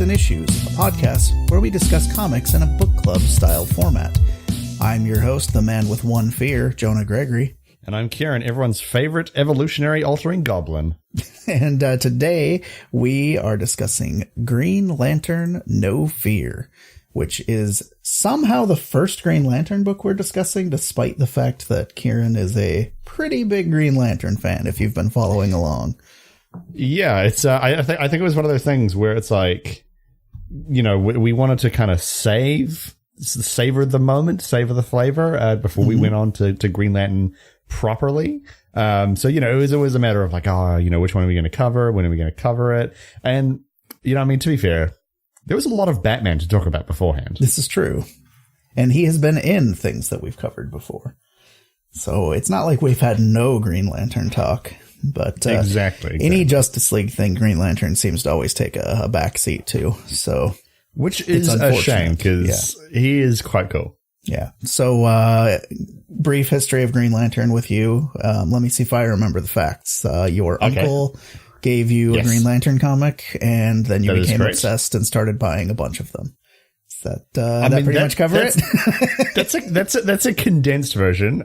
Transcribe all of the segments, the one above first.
and Issues, a podcast where we discuss comics in a book club style format. I'm your host, the man with one fear, Jonah Gregory. And I'm Kieran, everyone's favorite evolutionary altering goblin. And today we are discussing Green Lantern No Fear, which is somehow the first Green Lantern book we're discussing, despite the fact that Kieran is a pretty big Green Lantern fan, if you've been following along. Yeah, it's. I think it was one of those things where it's like, you know, we wanted to kind of savor the moment, savor the flavor before we went on to Green Lantern properly. So, you know, it was always a matter of like, oh, you know, which one are we going to cover? When are we going to cover it? And, you know, I mean, to be fair, there was a lot of Batman to talk about beforehand. This is true. And he has been in things that we've covered before. So it's not like we've had no Green Lantern talk. But exactly. Any Justice League thing, Green Lantern seems to always take a backseat to. So, which is a shame because he is quite cool. Yeah. So, brief history of Green Lantern with you. Let me see if I remember the facts. Your uncle gave you a Green Lantern comic, and then you became obsessed and started buying a bunch of them. Does that pretty much cover it? That's a condensed version.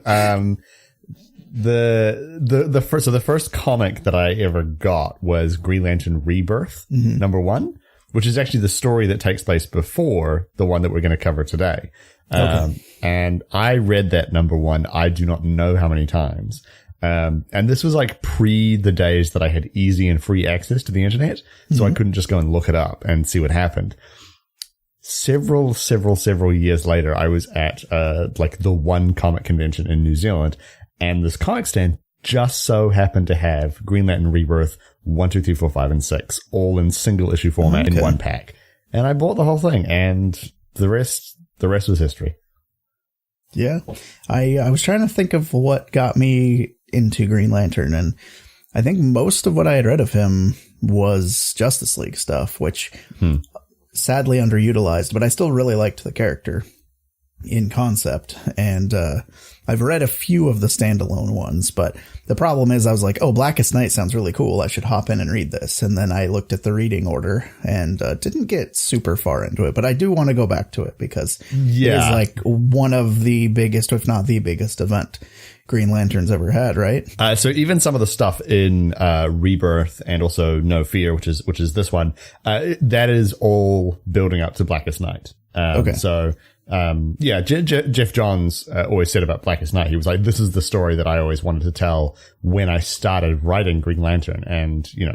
The first comic that I ever got was Green Lantern Rebirth, #1, which is actually the story that takes place before the one that we're going to cover today. And I read that #1, I do not know how many times. And this was like pre the days that I had easy and free access to the internet. So I couldn't just go and look it up and see what happened. Several years later, I was at, like the one comic convention in New Zealand. And this comic stand just so happened to have Green Lantern Rebirth 1, 2, 3, 4, 5, and 6, all in single issue format in one pack. And I bought the whole thing, and the rest was history. Yeah. I was trying to think of what got me into Green Lantern, and I think most of what I had read of him was Justice League stuff, which sadly underutilized, but I still really liked the character in concept. And I've read a few of the standalone ones, but the problem is I was like, oh, Blackest Night sounds really cool. I should hop in and read this. And then I looked at the reading order and didn't get super far into it, but I do want to go back to it because it is like one of the biggest, if not the biggest event Green Lantern's ever had, right? So even some of the stuff in Rebirth and also No Fear, which is this one, that is all building up to Blackest Night. So Jeff Johns always said about Blackest Night, he was like, this is the story that I always wanted to tell when I started writing Green Lantern. And, you know,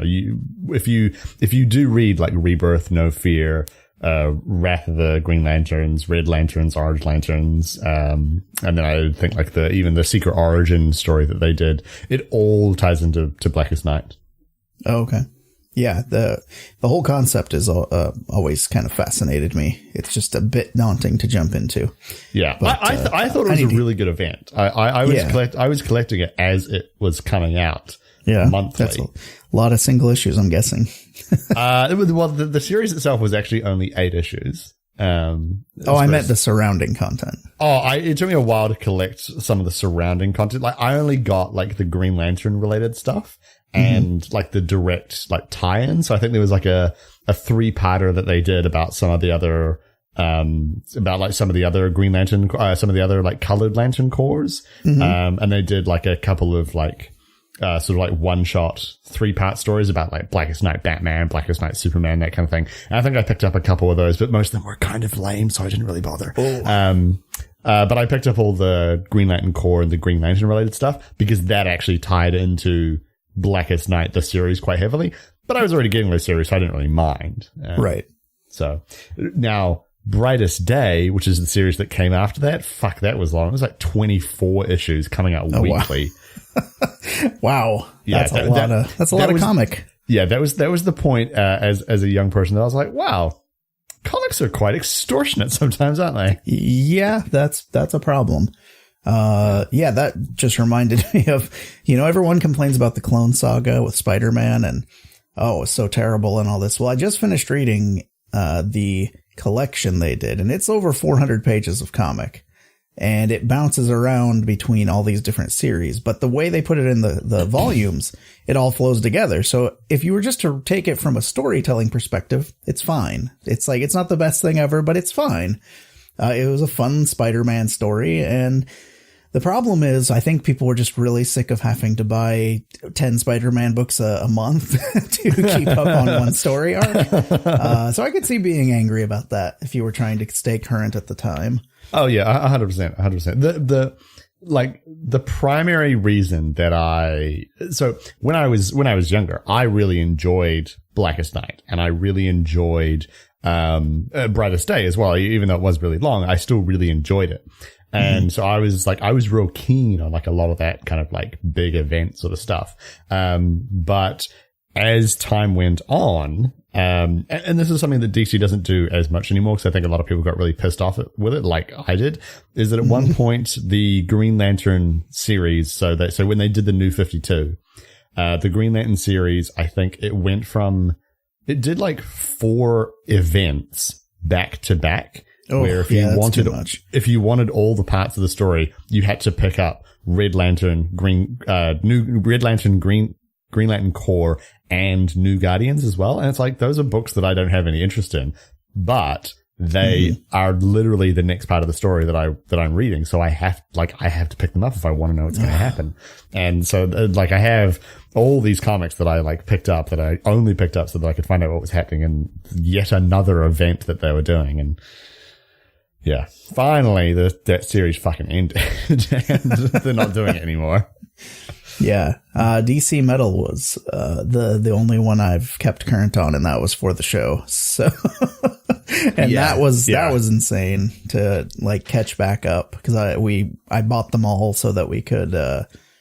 if you do read like Rebirth, No Fear, Wrath of the Green Lanterns, Red Lanterns, Orange Lanterns, and then I think like even the Secret Origin story that they did, it all ties into Blackest Night. Oh, okay. Yeah, the whole concept is always kind of fascinated me. It's just a bit daunting to jump into. Yeah, but, I thought it was a really good event. I was collecting it as it was coming out. Yeah, monthly. That's a lot of single issues, I'm guessing. The series itself was actually only 8 issues. I meant the surrounding content. It took me a while to collect some of the surrounding content. Like I only got like the Green Lantern related stuff. And like the direct like tie-in. So I think there was like a 3-parter that they did about some of the other, about like some of the other Green Lantern, some of the other like colored Lantern cores. And they did like a couple of like, sort of like one-shot 3-part stories about like Blackest Night Batman, Blackest Night Superman, that kind of thing. And I think I picked up a couple of those, but most of them were kind of lame, so I didn't really bother. But I picked up all the Green Lantern core and the Green Lantern related stuff because that actually tied into Blackest Night, the series, quite heavily. But I was already getting the series, so I didn't really mind. Right. So now Brightest Day, which is the series that came after that, fuck, that was long. It was like 24 issues coming out weekly. Wow. Yeah, that's a lot of comic. Yeah, that was the point as a young person that I was like, wow, comics are quite extortionate sometimes, aren't they? Yeah, that's a problem. That just reminded me of, you know, everyone complains about the Clone Saga with Spider-Man and, it's so terrible and all this. Well, I just finished reading the collection they did, and it's over 400 pages of comic. and it bounces around between all these different series. But the way they put it in the volumes, it all flows together. So if you were just to take it from a storytelling perspective, it's fine. It's like, it's not the best thing ever, but it's fine. It was a fun Spider-Man story. And the problem is, I think people were just really sick of having to buy 10 Spider-Man books a month to keep up on one story arc. So I could see being angry about that if you were trying to stay current at the time. Oh yeah, 100%, 100%. The primary reason that so when I was younger, I really enjoyed Blackest Night, and I really enjoyed Brightest Day as well. Even though it was really long, I still really enjoyed it. And so I was real keen on like a lot of that kind of like big event sort of stuff. But as time went on, and this is something that DC doesn't do as much anymore, because I think a lot of people got really pissed off with it, like I did, is that at one point the Green Lantern series, so when they did the New 52, the Green Lantern series, I think it did like 4 events back to back. Where if you wanted all the parts of the story, you had to pick up Red Lantern, Green Lantern Corps, and New Guardians as well. And it's like, those are books that I don't have any interest in, but they are literally the next part of the story that I'm reading. So I have to pick them up if I want to know what's going to happen. And so like I have all these comics that I like picked up, that I only picked up so that I could find out what was happening in yet another event that they were doing. And yeah, finally that series fucking ended and they're not doing it anymore. Yeah. DC Metal was, the only one I've kept current on, and that was for the show. So, and that was insane to like catch back up, because I bought them all so that we could,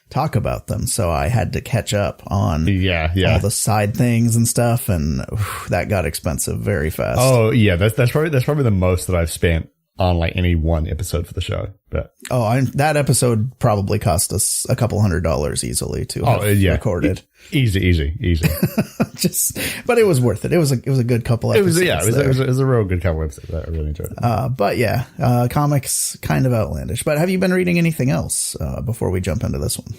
talk about them. So I had to catch up on all the side things and stuff. And that got expensive very fast. Oh yeah. That's probably the most that I've spent on like any one episode for the show. But that episode probably cost us a couple $100 easily to have recorded. Easy. But it was worth it. It was a good couple episodes. It was a real good couple episodes. I really enjoyed it. But yeah, comics kind of outlandish. But have you been reading anything else before we jump into this one?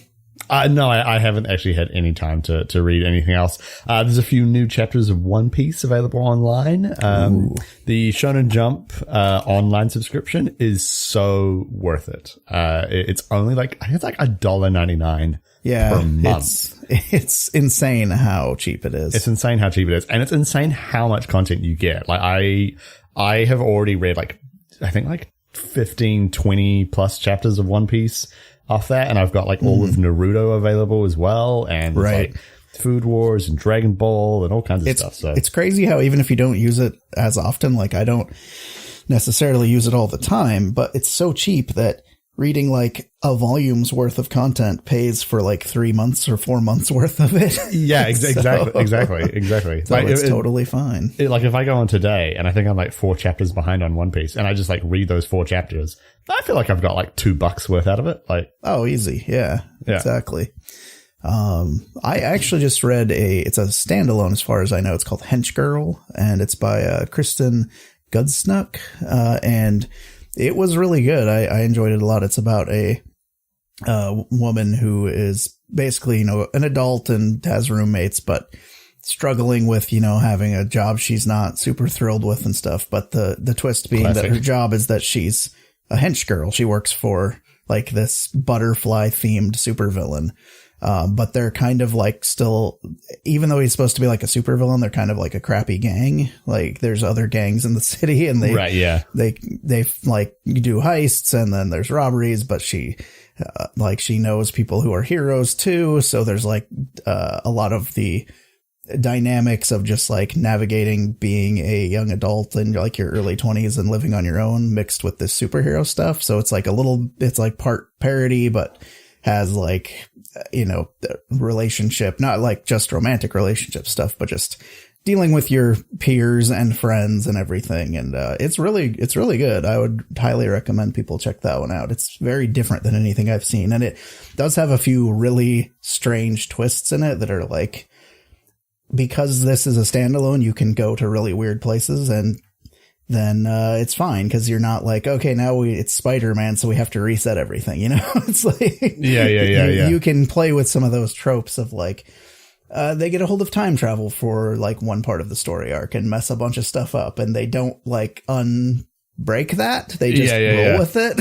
No, I haven't actually had any time to read anything else. There's a few new chapters of One Piece available online. The Shonen Jump online subscription is so worth it. It's only I think it's like $1.99 per month. It's insane how cheap it is. It's insane how cheap it is. And it's insane how much content you get. Like I have already read I think 15, 20 plus chapters of One Piece off that, and I've got all of Naruto available as well, and Food Wars and Dragon Ball and all kinds of stuff. So it's crazy how even if you don't use it as often, like I don't necessarily use it all the time, but it's so cheap that reading a volume's worth of content pays for 3 months or 4 months worth of it. Yeah, exactly. So it's totally fine. If I go on today and I think I'm 4 chapters behind on One Piece, and I just read those 4 chapters, I feel like I've got $2 worth out of it. Easy. Yeah, exactly. I actually just read it's a standalone as far as I know. It's called Hench Girl, and it's by Kristen Gudsnuck, and it was really good. I enjoyed it a lot. It's about a woman who is basically, an adult and has roommates, but struggling with, having a job she's not super thrilled with and stuff. But the twist being that her job is that she's a hench girl. She works for this butterfly themed supervillain. But they're kind of still, even though he's supposed to be a supervillain, they're kind of a crappy gang. There's other gangs in the city, and they do heists, and then there's robberies, but she knows people who are heroes too. So there's a lot of the dynamics of just navigating being a young adult in your early 20s and living on your own mixed with this superhero stuff. So it's it's part parody, but has relationship, not just romantic relationship stuff, but just dealing with your peers and friends and everything. And it's really good. I would highly recommend people check that one out. It's very different than anything I've seen, and it does have a few really strange twists in it that are because this is a standalone, you can go to really weird places, and then it's fine, because you're not like, okay, now it's Spider-Man, so we have to reset everything, you know? It's like, you can play with some of those tropes of like, they get a hold of time travel for like one part of the story arc and mess a bunch of stuff up, and they don't like unbreak that. They just roll with it.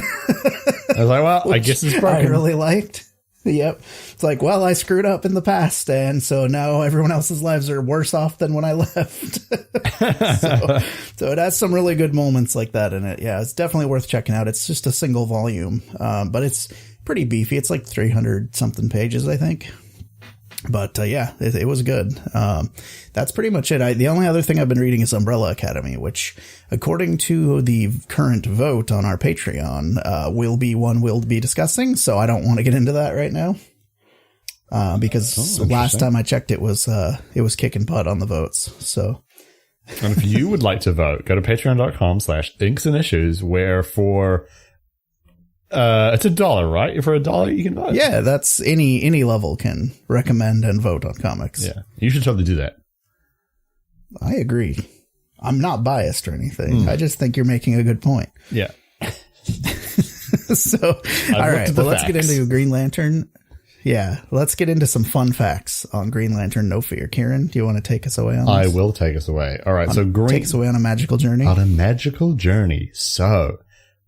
I was like, well, I guess it's broken. I really liked. Yep. It's like, well, I screwed up in the past, and so now everyone else's lives are worse off than when I left. so it has some really good moments like that in it. Yeah, it's definitely worth checking out. It's just a single volume, but it's pretty beefy. It's like 300 something pages, I think. But it was good. That's pretty much it. The only other thing I've been reading is Umbrella Academy, which, according to the current vote on our Patreon, will be one we'll be discussing. So I don't want to get into that right now, because last time I checked, it was kicking butt on the votes. So, and if you would like to vote, go to patreon.com/inksandissues, where for it's $1, right? For $1, you can vote. Yeah, that's any level can recommend and vote on comics. Yeah, you should totally do that. I agree. I'm not biased or anything. I just think you're making a good point. Yeah. So, all right, well, let's get into Green Lantern. Yeah, let's get into some fun facts on Green Lantern. No fear. Kieran, do you want to take us away on this? I will take us away. All right, take us away on a magical journey. On a magical journey. So,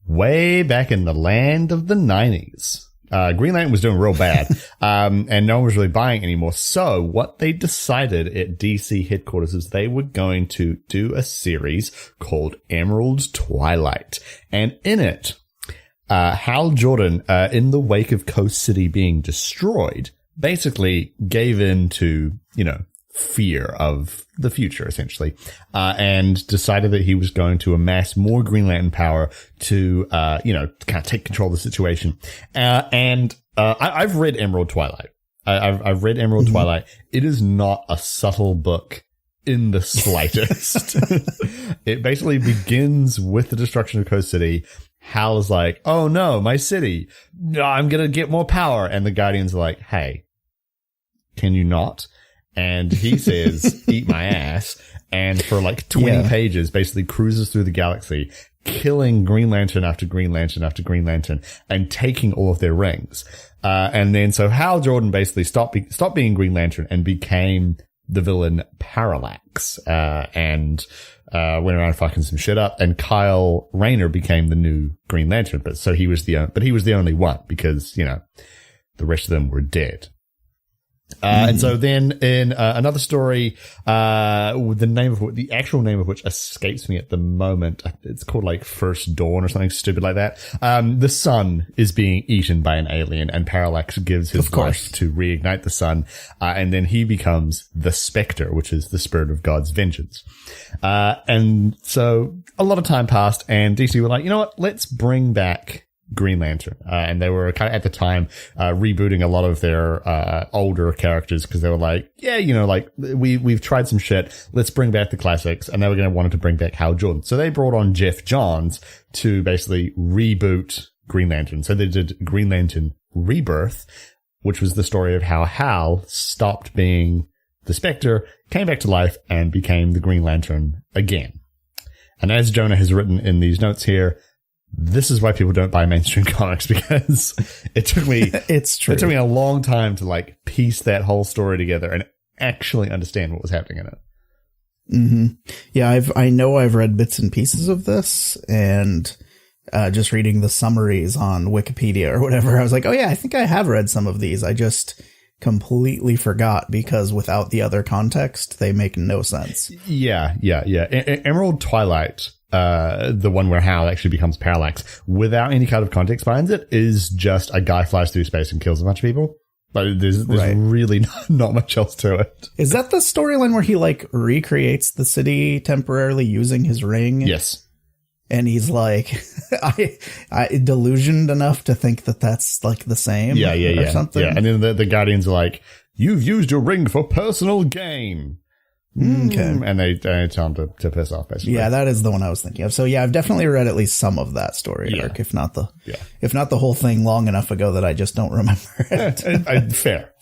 way back in the land of the 90s, Green Lantern was doing real bad, and no one was really buying anymore. So what they decided at DC headquarters is they were going to do a series called Emerald Twilight. And in it, Hal Jordan, in the wake of Coast City being destroyed, basically gave in to, fear of the future, essentially, and decided that he was going to amass more Green Lantern power to, kind of take control of the situation. I've read Emerald Twilight. I've read Emerald Twilight. It is not a subtle book in the slightest. It basically begins with the destruction of Coast City. Hal is like, oh no, my city. I'm going to get more power. And the Guardians are like, hey, can you not? And he says, eat my ass. And for like 20 pages, basically cruises through the galaxy, killing Green Lantern after Green Lantern after Green Lantern, and taking all of their rings. And then so Hal Jordan basically stopped being Green Lantern and became the villain Parallax, and went around fucking some shit up. And Kyle Rayner became the new Green Lantern. But he was the only one, because, the rest of them were dead. And so then in another story, the actual name of which escapes me at the moment, it's called like First Dawn or something stupid like that. The sun is being eaten by an alien, and Parallax gives his life to reignite the sun. And then he becomes the Spectre, which is the spirit of God's vengeance. And so a lot of time passed, and DC were like, you know what? Let's bring back Green Lantern. And they were kind of at the time rebooting a lot of their older characters, because they were like, we've tried some shit, let's bring back the classics. And they were going to wanted to bring back Hal Jordan, so they brought on Jeff Johns to basically reboot Green Lantern. So they did Green Lantern Rebirth, which was the story of how Hal stopped being the Spectre, came back to life, and became the Green Lantern again. And as Jonah has written in these notes here, this is why people don't buy mainstream comics, because it took me It took me a long time to like piece that whole story together and actually understand what was happening in it. Mm-hmm. Yeah, I know I've read bits and pieces of this, and just reading the summaries on Wikipedia or whatever, I was like, oh yeah, I think I have read some of these. I just completely forgot, because without the other context, they make no sense. Yeah. Emerald Twilight, the one where Hal actually becomes Parallax, without any kind of context behind it, is just a guy flies through space and kills a bunch of people. But there's really not much else to it. Is that the storyline where he like recreates the city temporarily using his ring? Yes. And he's like, I delusioned enough to think that that's like the same. Or something. Yeah. And then the Guardians are like, you've used your ring for personal gain. Okay. And they tell him to piss off, basically. Yeah, that is the one I was thinking of. So yeah, I've definitely read at least some of that story arc, if not the whole thing long enough ago that I just don't remember it. Fair.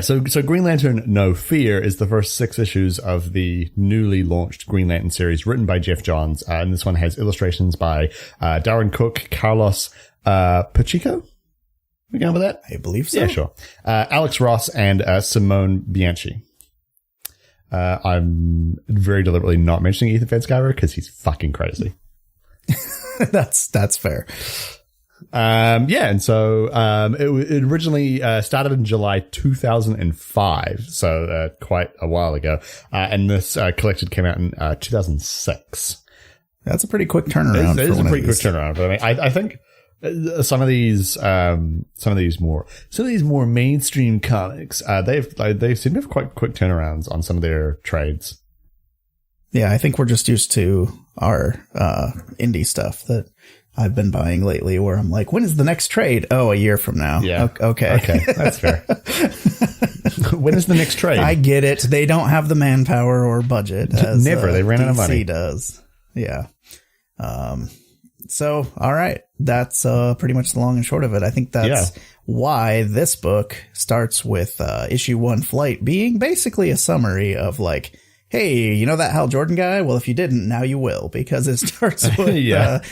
So Green Lantern No Fear is the first 6 issues of the newly launched Green Lantern series written by Jeff Johns. And this one has illustrations by Darren Cook, Carlos Pacheco. We going with that? I believe so. Yeah, sure. Alex Ross and Simone Bianchi. I'm very deliberately not mentioning Ethan Van Sciver because he's fucking crazy. That's fair. And so it originally started in July 2005, so quite a while ago. And this collection came out in 2006. That's a pretty quick turnaround. It is a pretty quick turnaround, but I mean, I think some of these more mainstream comics, they seem to have quite quick turnarounds on some of their trades. Yeah, I think we're just used to our indie stuff that I've been buying lately, where I'm like, when is the next trade? Oh, a year from now. Yeah. Okay, that's fair. When is the next trade? I get it. They don't have the manpower or budget. As, Never. They ran out of money. DC does. Yeah. So, all right. That's pretty much the long and short of it. I think that's why this book starts with issue 1 Flight being basically a summary of like, hey, you know that Hal Jordan guy? Well, if you didn't, now you will, because it starts with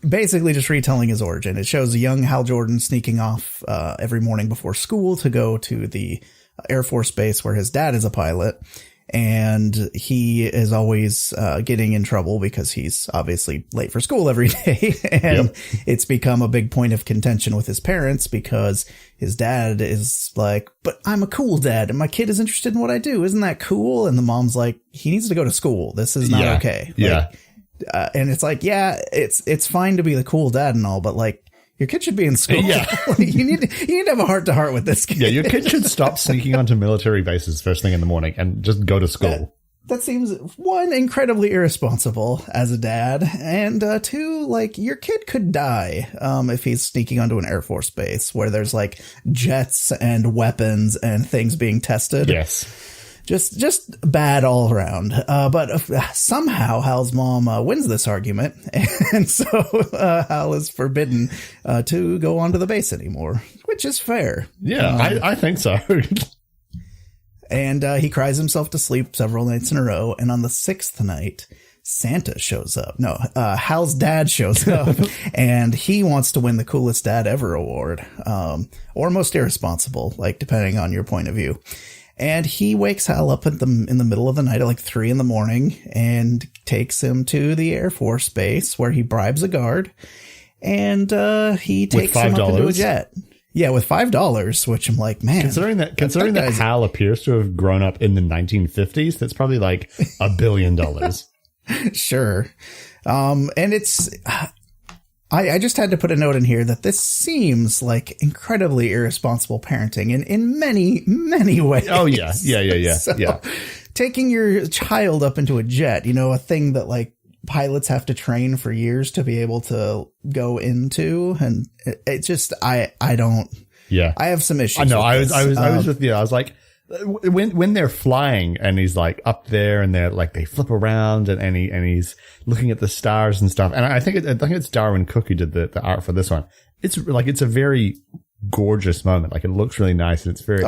basically just retelling his origin. It shows a young Hal Jordan sneaking off every morning before school to go to the Air Force Base where his dad is a pilot. And he is always getting in trouble because he's obviously late for school every day. And it's become a big point of contention with his parents because his dad is like, but I'm a cool dad and my kid is interested in what I do. Isn't that cool? And the mom's like, he needs to go to school. This is not okay. And it's like, it's fine to be the cool dad and all, but like, your kid should be in school. Yeah. you need to have a heart to heart with this kid. Yeah, your kid should stop sneaking onto military bases first thing in the morning and just go to school. That seems, 1, incredibly irresponsible as a dad, and 2, like, your kid could die if he's sneaking onto an Air Force base where there's like jets and weapons and things being tested. Yes. Just bad all around. But somehow Hal's mom wins this argument. And so Hal is forbidden to go onto the base anymore, which is fair. Yeah, I think so. And he cries himself to sleep several nights in a row. And on the 6th night, Santa shows up. No, Hal's dad shows up and he wants to win the coolest dad ever award, or most irresponsible, like depending on your point of view. And he wakes Hal up in the middle of the night at like 3 a.m. and takes him to the Air Force Base where he bribes a guard and he takes him up into a jet. Yeah, with $5, which I'm like, man. Considering that Hal appears to have grown up in the 1950s, that's probably like $1 billion. Sure. And it's... I just had to put a note in here that this seems like incredibly irresponsible parenting in many, many ways. Oh, yeah. So, taking your child up into a jet, a thing that like pilots have to train for years to be able to go into. And it just, I don't. Yeah. I have some issues. I know. I was with you. I was like, when they're flying and he's like up there and they're like, they flip around and he's looking at the stars and stuff. And I think it's Darwin Cook who did the art for this one. It's like, it's a very gorgeous moment. Like it looks really nice. And it's very,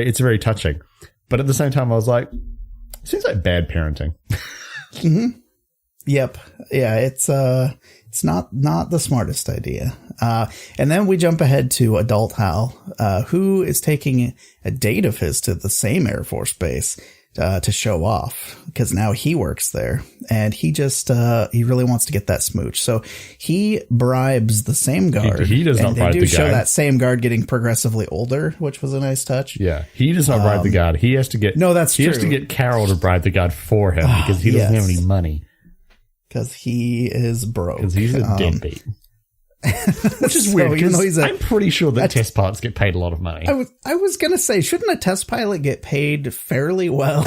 it's very touching. But at the same time, I was like, it seems like bad parenting. Mm-hmm. Yep. Yeah. It's not the smartest idea. And then we jump ahead to adult Hal, who is taking a date of his to the same Air Force base, to show off because now he works there and he just, he really wants to get that smooch. So he bribes the same guard. He does not bribe the guard. They do show that same guard getting progressively older, which was a nice touch. Yeah. He does not bribe the guard. He has to get, no, that's true. He has to get Carol to bribe the guard for him because he doesn't have any money. Because he is broke. Because he's a deadbeat. Which is weird, because I'm pretty sure that test pilots get paid a lot of money. I was going to say, shouldn't a test pilot get paid fairly well?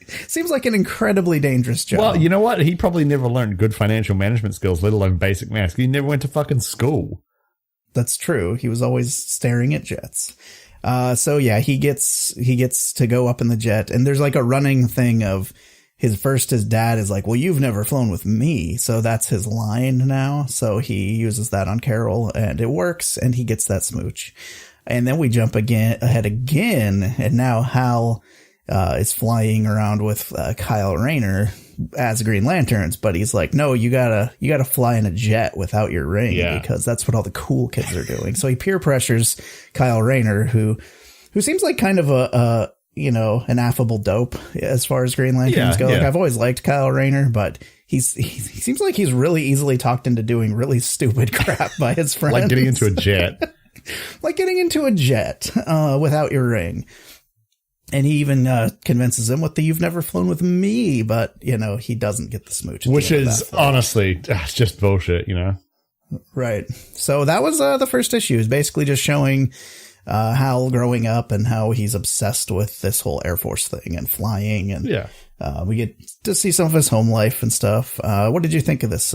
Seems like an incredibly dangerous job. Well, you know what? He probably never learned good financial management skills, let alone basic math. He never went to fucking school. That's true. He was always staring at jets. So yeah, he gets to go up in the jet, and there's like a running thing of his dad is like, well, you've never flown with me. So that's his line now. So he uses that on Carol and it works and he gets that smooch. And then we jump ahead again, and now Hal is flying around with Kyle Rayner as Green Lanterns, but he's like, no, you gotta fly in a jet without your ring, because that's what all the cool kids are doing. So he peer pressures Kyle Rayner, who seems like kind of a an affable dope as far as Green Lanterns go. Like, I've always liked Kyle Rayner, but he seems like he's really easily talked into doing really stupid crap by his friends. Like getting into a jet. Like getting into a jet without your ring. And he even convinces him with the "you've never flown with me," but, he doesn't get the smooch. Which is honestly just bullshit, Right. So that was the first issue, is basically just showing Hal growing up and how he's obsessed with this whole Air Force thing and flying. And we get to see some of his home life and stuff. What did you think of this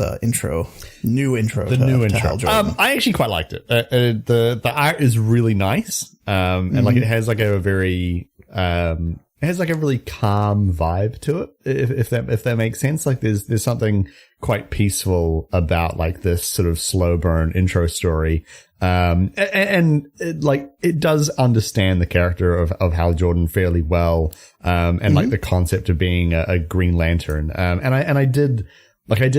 new intro? The new intro. I actually quite liked it. The art is really nice. And like it has like a very it has like a really calm vibe to it, if that makes sense. Like there's something quite peaceful about like this sort of slow burn intro story. And it does understand the character of Hal Jordan fairly well. And like the concept of being a Green Lantern. And I did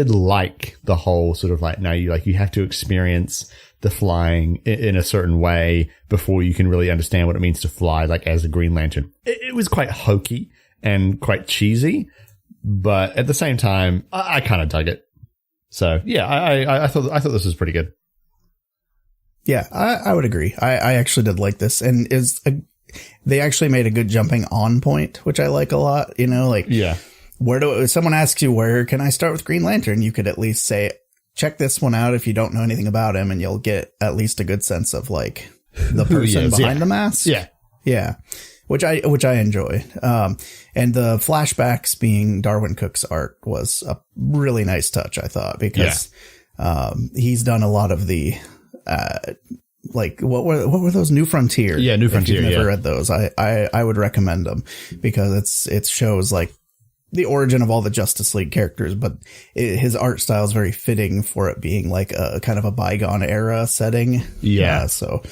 like the whole sort of like, now you have to experience the flying in a certain way before you can really understand what it means to fly, like as a Green Lantern. It was quite hokey and quite cheesy, but at the same time, I kind of dug it. So yeah, I thought this was pretty good. Yeah, I would agree. I actually did like this, and they actually made a good jumping on point, which I like a lot. If someone asks you, where can I start with Green Lantern? You could at least say, check this one out if you don't know anything about him, and you'll get at least a good sense of like the person behind the mask. Yeah. Which I enjoy. And the flashbacks being Darwin Cook's art was a really nice touch, I thought, because he's done a lot of the like what were those? New Frontier? Yeah, New Frontier. If you've never read those, I would recommend them, because it shows like the origin of all the Justice League characters, but his art style is very fitting for it being like a kind of a bygone era setting. Yeah. So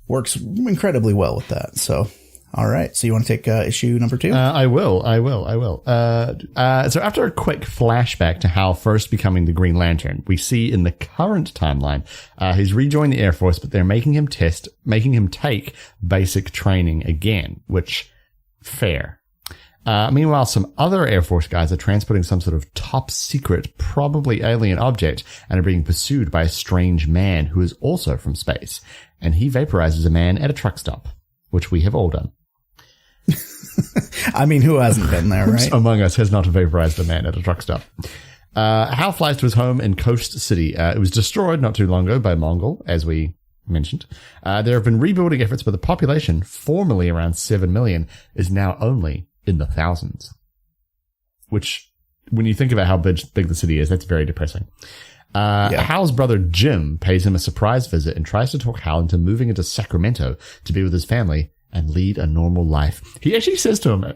works incredibly well with that. So, all right. So you want to take issue number 2? I will. So after a quick flashback to Hal first becoming the Green Lantern, we see in the current timeline, he's rejoined the Air Force, but they're making him take basic training again, which fair. Meanwhile, some other Air Force guys are transporting some sort of top secret, probably alien object, and are being pursued by a strange man who is also from space. And he vaporizes a man at a truck stop, which we have all done. I mean, who hasn't been there, right? Among us has not vaporized a man at a truck stop. Hal flies to his home in Coast City. It was destroyed not too long ago by Mongol, as we mentioned. There have been rebuilding efforts, but the population, formerly around 7 million, is now only in the thousands. Which, when you think about how big the city is, that's very depressing. Hal's brother Jim pays him a surprise visit and tries to talk Hal into moving into Sacramento to be with his family and lead a normal life. He actually says to him,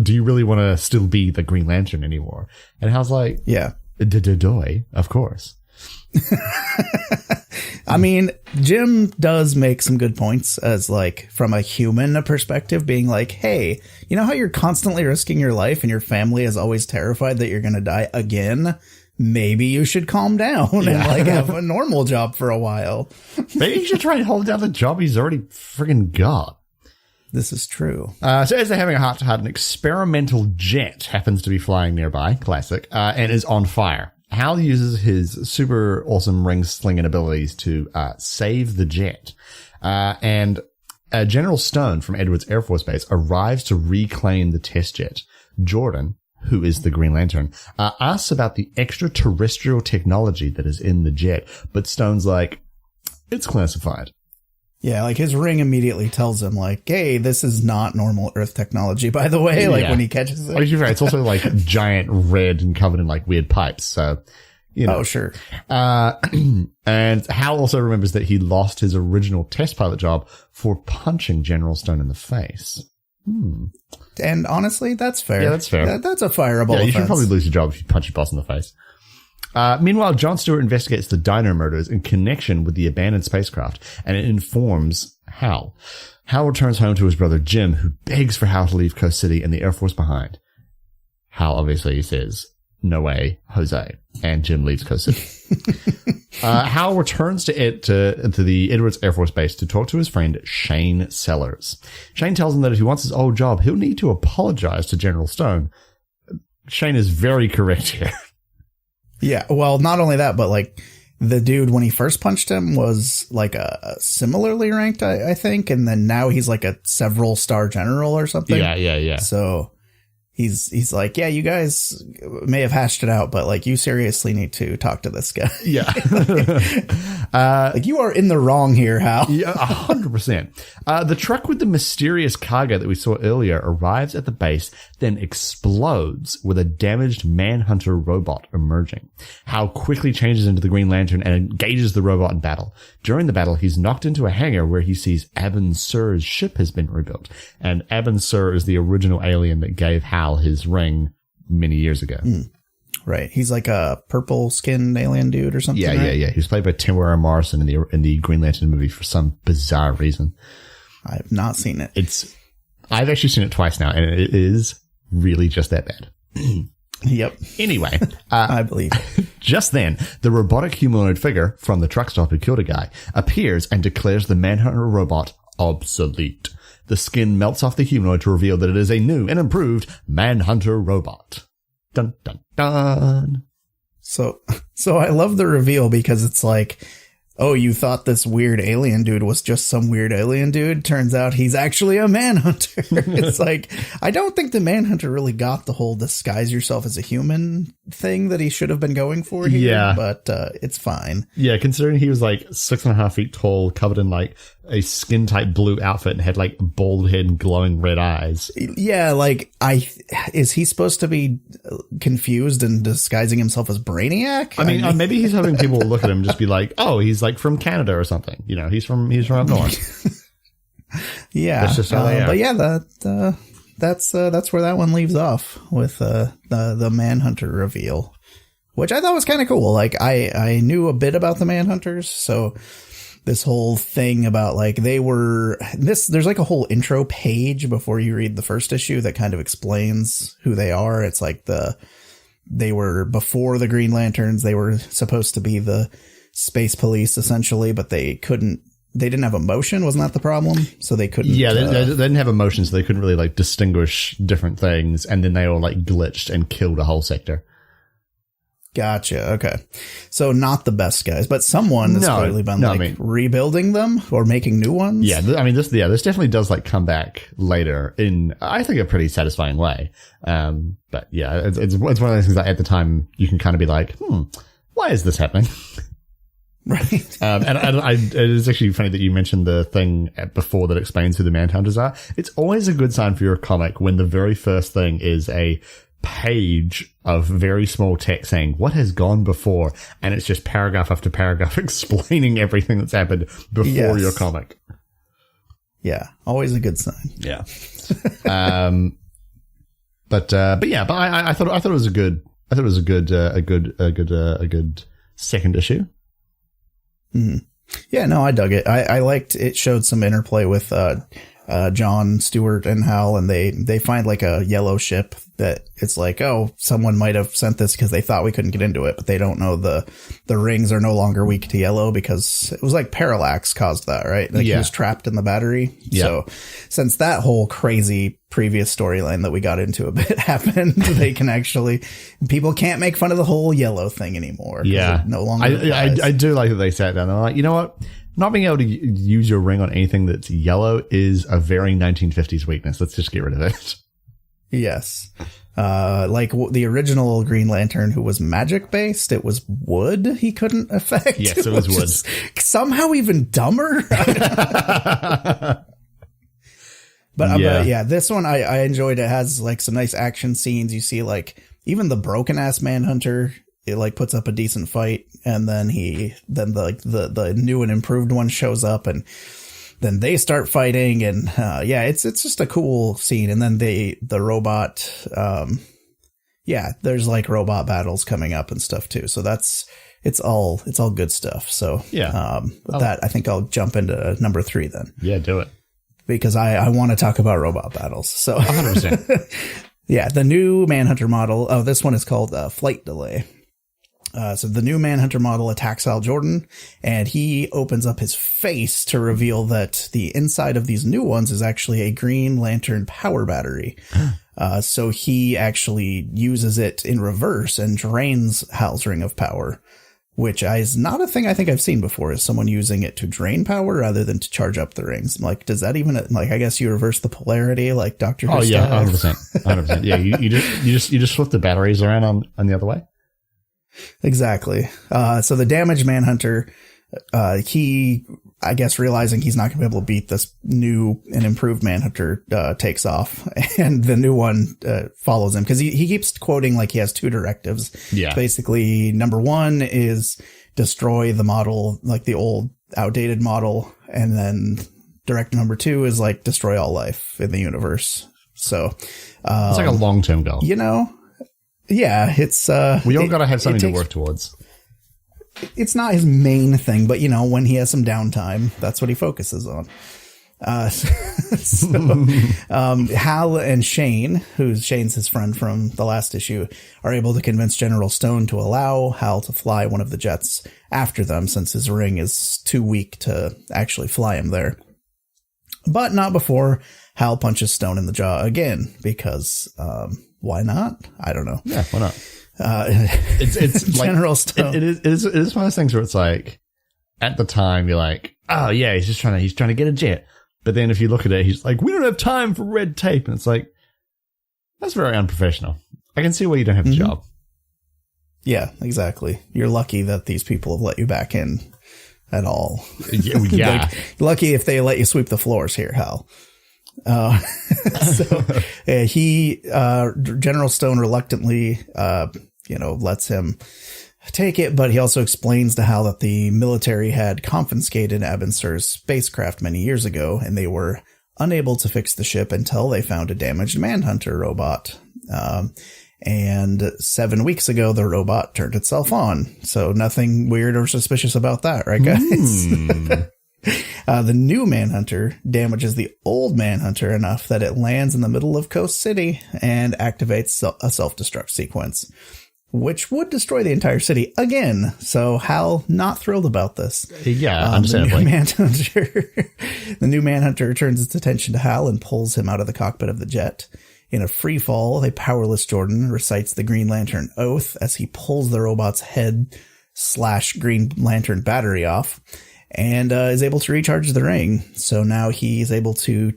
do you really want to still be the Green Lantern anymore? And Hal's like, yeah, of course. I mean, Jim does make some good points as like from a human perspective, being like, hey, you know how you're constantly risking your life and your family is always terrified that you're going to die again? Maybe you should calm down and like have a normal job for a while. Maybe you should try and hold down the job he's already friggin' got. This is true. So as they're having a heart-to-heart, an experimental jet happens to be flying nearby, classic, and is on fire. Hal uses his super awesome ring slinging abilities to save the jet. And General Stone from Edwards Air Force Base arrives to reclaim the test jet. Jordan, who is the Green Lantern, asks about the extraterrestrial technology that is in the jet, but Stone's like, it's classified. Yeah, like his ring immediately tells him, like, hey, this is not normal Earth technology, by the way, like when he catches it. Oh, you're right. It's also like giant red and covered in like weird pipes. So, you know. Oh, sure. And Hal also remembers that he lost his original test pilot job for punching General Stone in the face. And honestly, that's fair. Yeah, that's fair. That's a fireable offense. You should probably lose your job if you punch your boss in the face. Meanwhile, John Stewart investigates the dino murders in connection with the abandoned spacecraft, and it informs Hal. Hal returns home to his brother Jim, who begs for Hal to leave Coast City and the Air Force behind. Hal obviously says, no way, Jose. And Jim leaves Coast City. Hal returns to the Edwards Air Force Base to talk to his friend Shane Sellers. Shane tells him that if he wants his old job, he'll need to apologize to General Stone. Shane is very correct here. Yeah, well, not only that, but like the dude when he first punched him was like a similarly ranked, I think, and then now he's like a several star general or something. Yeah. So he's like, yeah, you guys may have hashed it out, but like you seriously need to talk to this guy. Yeah. Like you are in the wrong here, Hal. Yeah, 100%. The truck with the mysterious cargo that we saw earlier arrives at the base, then explodes with a damaged Manhunter robot emerging. Hal quickly changes into the Green Lantern and engages the robot in battle. During the battle, he's knocked into a hangar where he sees Abin Sur's ship has been rebuilt. And Abin Sur is the original alien that gave Hal his ring many years ago. Right. He's like a purple skinned alien dude or something. Yeah. He was played by Temuera Morrison in the Green Lantern movie for some bizarre reason. I've not seen it. I've actually seen it twice now, and it is really just that bad. Yep. Anyway, I believe. Just then, the robotic humanoid figure from the truck stop who killed a guy appears and declares the Manhunter robot obsolete. The skin melts off the humanoid to reveal that it is a new and improved Manhunter robot. Dun, dun, dun. So I love the reveal because it's like, oh, you thought this weird alien dude was just some weird alien dude. Turns out he's actually a Manhunter. It's like, I don't think the Manhunter really got the whole disguise yourself as a human thing that he should have been going for here. Yeah. But it's fine. Yeah, considering he was like 6.5 feet tall, covered in like a skin tight blue outfit and had like bald head and glowing red eyes. Yeah, like is he supposed to be confused and disguising himself as Brainiac? I mean, maybe he's having people look at him and just be like, "Oh, he's like from Canada or something." You know, he's from up north. Yeah, that's just how they are. But yeah, that's where that one leaves off with the Manhunter reveal, which I thought was kind of cool. Like I knew a bit about the Manhunters, so. This whole thing about like there's like a whole intro page before you read the first issue that kind of explains who they are. It's like they were before the Green Lanterns. They were supposed to be the space police essentially, but they didn't have emotion. Wasn't that the problem? So they couldn't. Yeah, they didn't have emotion, so they couldn't really like distinguish different things. And then they all like glitched and killed a whole sector. Gotcha. Okay. So not the best guys, but someone has clearly been rebuilding them or making new ones. Yeah. This definitely does like come back later in, I think, a pretty satisfying way. But yeah, it's one of those things that at the time you can kind of be like, why is this happening? Right. It is actually funny that you mentioned the thing before that explains who the Manhunters are. It's always a good sign for your comic when the very first thing is a page of very small text saying what has gone before, and it's just paragraph after paragraph explaining everything that's happened before your comic. Yeah, always a good sign. Yeah. But I thought it was a good second issue. Mm-hmm. Yeah, no, I dug it. I liked it. Showed some interplay with John Stewart and Hal, and they find like a yellow ship that it's like, oh, someone might have sent this because they thought we couldn't get into it, but they don't know the rings are no longer weak to yellow because it was like parallax caused that, right? Like he was trapped in the battery. Yeah. So since that whole crazy previous storyline that we got into a bit happened, they can actually, people can't make fun of the whole yellow thing anymore. Yeah. No longer. I do like that they sat down. They're like, you know what? Not being able to use your ring on anything that's yellow is a very 1950s weakness. Let's just get rid of it. Yes. Like the original Green Lantern who was magic based, it was wood he couldn't affect. Yes, it was wood. Somehow even dumber. But yeah, this one I enjoyed. It has like some nice action scenes. You see like even the broken ass Manhunter, it like puts up a decent fight, and then the new and improved one shows up, and then they start fighting, and it's just a cool scene. And then the robot, yeah, there's like robot battles coming up and stuff too. So it's all good stuff. So yeah, with that, I think I'll jump into number 3 then. Yeah, do it. Because I want to talk about robot battles. So 100%. Yeah, the new Manhunter model. Oh, this one is called Flight Delay. So the new Manhunter model attacks Hal Jordan, and he opens up his face to reveal that the inside of these new ones is actually a Green Lantern power battery. So he actually uses it in reverse and drains Hal's ring of power, which is not a thing I think I've seen before, is someone using it to drain power rather than to charge up the rings. Like, does that even, like, I guess you reverse the polarity like Doctor Who? Oh, yeah, 100%. 100%. Yeah, you just flip the batteries around on the other way. Exactly. So the damaged Manhunter, he, I guess, realizing he's not going to be able to beat this new and improved Manhunter, takes off, and the new one follows him because he keeps quoting like he has 2 directives. Yeah. Basically, number 1 is destroy the model, like the old outdated model, and then directive number 2 is like destroy all life in the universe. So it's like a long-term goal. You know. Yeah, it's we all got to have something to work towards. It's not his main thing, but you know, when he has some downtime, that's what he focuses on. Hal and Shane, Shane's his friend from the last issue, are able to convince General Stone to allow Hal to fly one of the jets after them, since his ring is too weak to actually fly him there. But not before Hal punches Stone in the jaw again, because why not? I don't know. Yeah, why not? It's General like, Stone. It is one of those things where it's like, at the time you're like, oh yeah, he's trying to get a jet. But then if you look at it, he's like, we don't have time for red tape. And it's like, that's very unprofessional. I can see why you don't have the job. Yeah, exactly. You're lucky that these people have let you back in at all. Yeah. Like, lucky if they let you sweep the floors here, Hal. General Stone reluctantly, lets him take it, but he also explains to Hal that the military had confiscated Abinsur's spacecraft many years ago, and they were unable to fix the ship until they found a damaged Manhunter robot. And 7 weeks ago, the robot turned itself on. So nothing weird or suspicious about that, right, guys? The new Manhunter damages the old Manhunter enough that it lands in the middle of Coast City and activates a self-destruct sequence, which would destroy the entire city again. So Hal not thrilled about this. Yeah, understandably. The new Manhunter turns its attention to Hal and pulls him out of the cockpit of the jet. In a free fall, a powerless Jordan recites the Green Lantern Oath as he pulls the robot's head/Green Lantern battery off, and is able to recharge the ring. So now he's able to,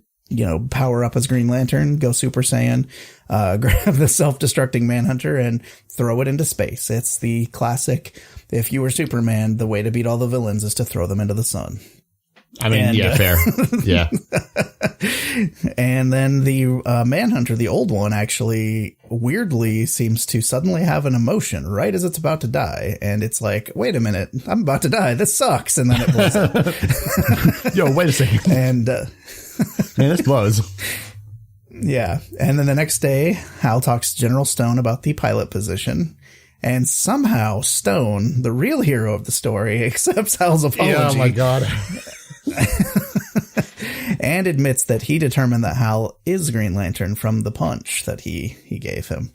power up his Green Lantern, go Super Saiyan, grab the self-destructing Manhunter, and throw it into space. It's the classic, if you were Superman, the way to beat all the villains is to throw them into the sun. I mean, yeah, fair. Yeah. And then the Manhunter, the old one, actually weirdly seems to suddenly have an emotion right as it's about to die. And it's like, wait a minute, I'm about to die. This sucks. And then it blows up. Yo, wait a second. And man, this blows. Yeah. And then the next day, Hal talks to General Stone about the pilot position. And somehow Stone, the real hero of the story, accepts Hal's apology. Oh my God. And admits that he determined that Hal is Green Lantern from the punch that he gave him.